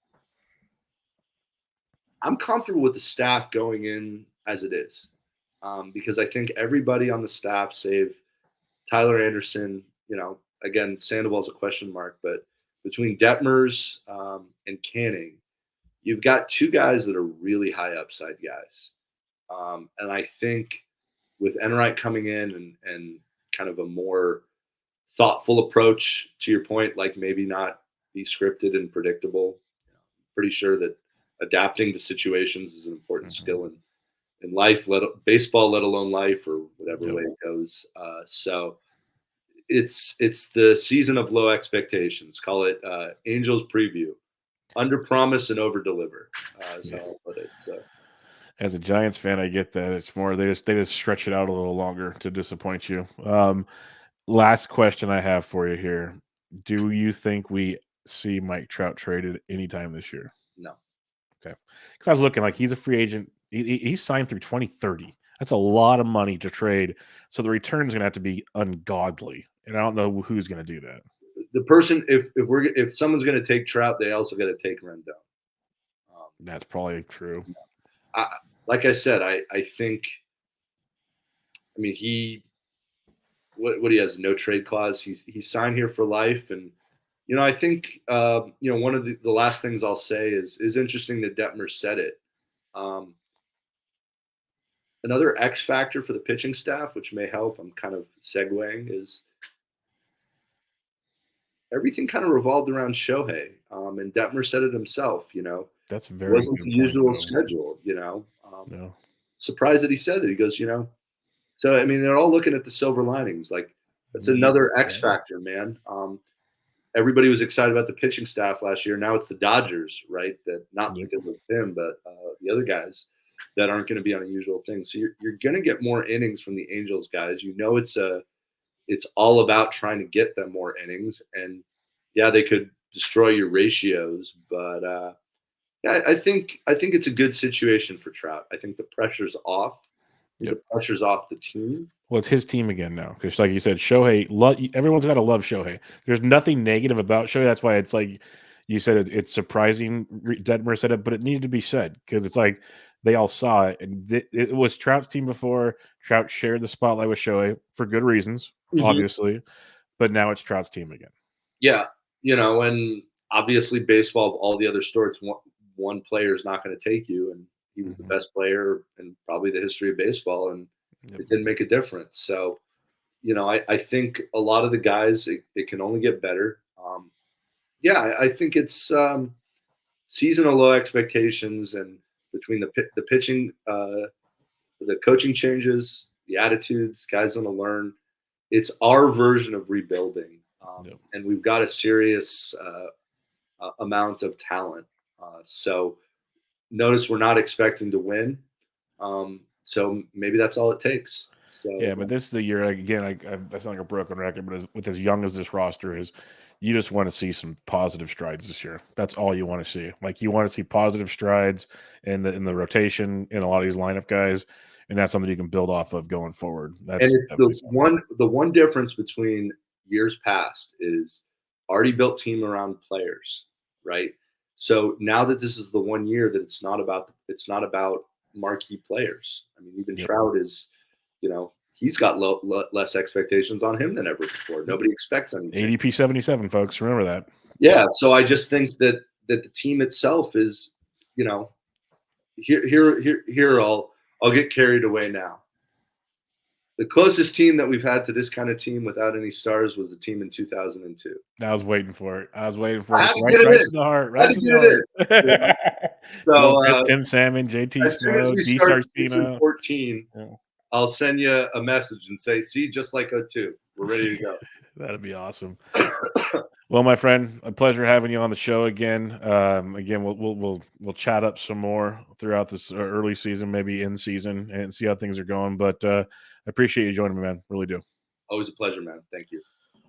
I'm comfortable with the staff going in as it is because I think everybody on the staff, save Tyler Anderson, again, Sandoval's a question mark, but between Detmers and Canning, you've got two guys that are really high upside guys. And I think with Enright coming in and kind of a more thoughtful approach to your point, like maybe not be scripted and predictable, pretty sure that adapting to situations is an important skill in life, baseball, let alone life or whatever way it goes. So it's the season of low expectations. Call it Angels preview, under promise and over deliver. So I'll put it. So as a Giants fan, I get that. It's more they just stretch it out a little longer to disappoint you. Last question I have for you here: do you think we see Mike Trout traded anytime this year? no. Okay, because I was looking like he's a free agent. He's signed through 2030. That's a lot of money to trade. So the return is going to have to be ungodly, and I don't know who's going to do that. The person, if someone's going to take Trout, they also got to take Rendon. That's probably true. Like I said, I think. I mean, what he has no trade clause. He's signed here for life, and I think one of the last things I'll say is interesting that Detmers said it. Another X factor for the pitching staff, which may help. I'm kind of segueing is everything kind of revolved around Shohei, and Detmer said it himself. That's it very wasn't the usual schedule. Surprised that he said it. He goes, So I mean, they're all looking at the silver linings. Like that's another X factor, man. Everybody was excited about the pitching staff last year. Now it's the Dodgers, right? That not because of him, but the other guys that aren't going to be on a usual thing. So you're going to get more innings from the Angels guys. It's a It's all about trying to get them more innings. And yeah, they could destroy your ratios, but yeah, I think it's a good situation for Trout. I think the pressure's off. I think Yep. the pressure's off the team. Well, it's his team again now because, like you said, Shohei. Everyone's got to love Shohei. There's nothing negative about Shohei. That's why it's like you said. It's surprising. Detmer said it, but it needed to be said because it's like they all saw it, and it was Trout's team before. Trout shared the spotlight with Shohei for good reasons, Mhm. obviously, but now it's Trout's team again. Yeah, and obviously baseball of all the other sports, one player is not going to take you, and he was the Mhm. best player in probably the history of baseball, and Yep. it didn't make a difference. So, I think a lot of the guys, it can only get better. Yeah, I think it's seasonal low expectations, and between the pitching, the coaching changes, the attitudes, guys going to learn. It's our version of rebuilding, Yep. and we've got a serious amount of talent. So notice we're not expecting to win. So maybe that's all it takes. Yeah, So but this is the year, like, again. I sound like a broken record, but with as young as this roster is, you just want to see some positive strides this year. That's all you want to see. Like you want to see positive strides in the rotation in a lot of these lineup guys, and that's something you can build off of going forward. and That's it's definitely something. the one difference between years past is already built team around players, right? So now that this is the one year that it's not about marquee players. I mean, even Yep. Trout is, he's got less expectations on him than ever before. Nobody expects anything. ADP 77, folks. Remember that. Yeah, so I just think that the team itself is, you know, here. I'll get carried away now. The closest team that we've had to this kind of team without any stars was the team in 2002. I was waiting for it. I was waiting for I it. had Just to get right it to in. the heart. I Right had to to get it in. You know? the heart. Good So old Tim Salmon, JT as soon as Snow, we D start season Sarcino. 14, Yeah. I'll send you a message and say, "See, just like '02, we're ready to go." That'd be awesome. Well, my friend, a pleasure having you on the show again. Again, we'll chat up some more throughout this early season, maybe in season, and see how things are going. But I appreciate you joining me, man. Really do. Always a pleasure, man. Thank you.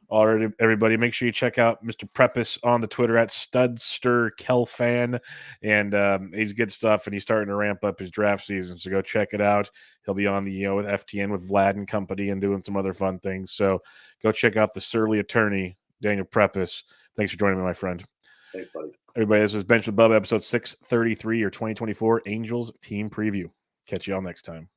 All right, everybody, make sure you check out Mr. Prepas on the Twitter at StudsterKelFan, and he's good stuff, and he's starting to ramp up his draft season. So go check it out. He'll be on the with FTN with Vlad and company and doing some other fun things. So go check out the surly attorney Daniel Prepas. Thanks for joining me, my friend. Thanks, buddy. Everybody, this was Bench with Bubba, episode 633, or 2024 Angels team preview. Catch you all next time.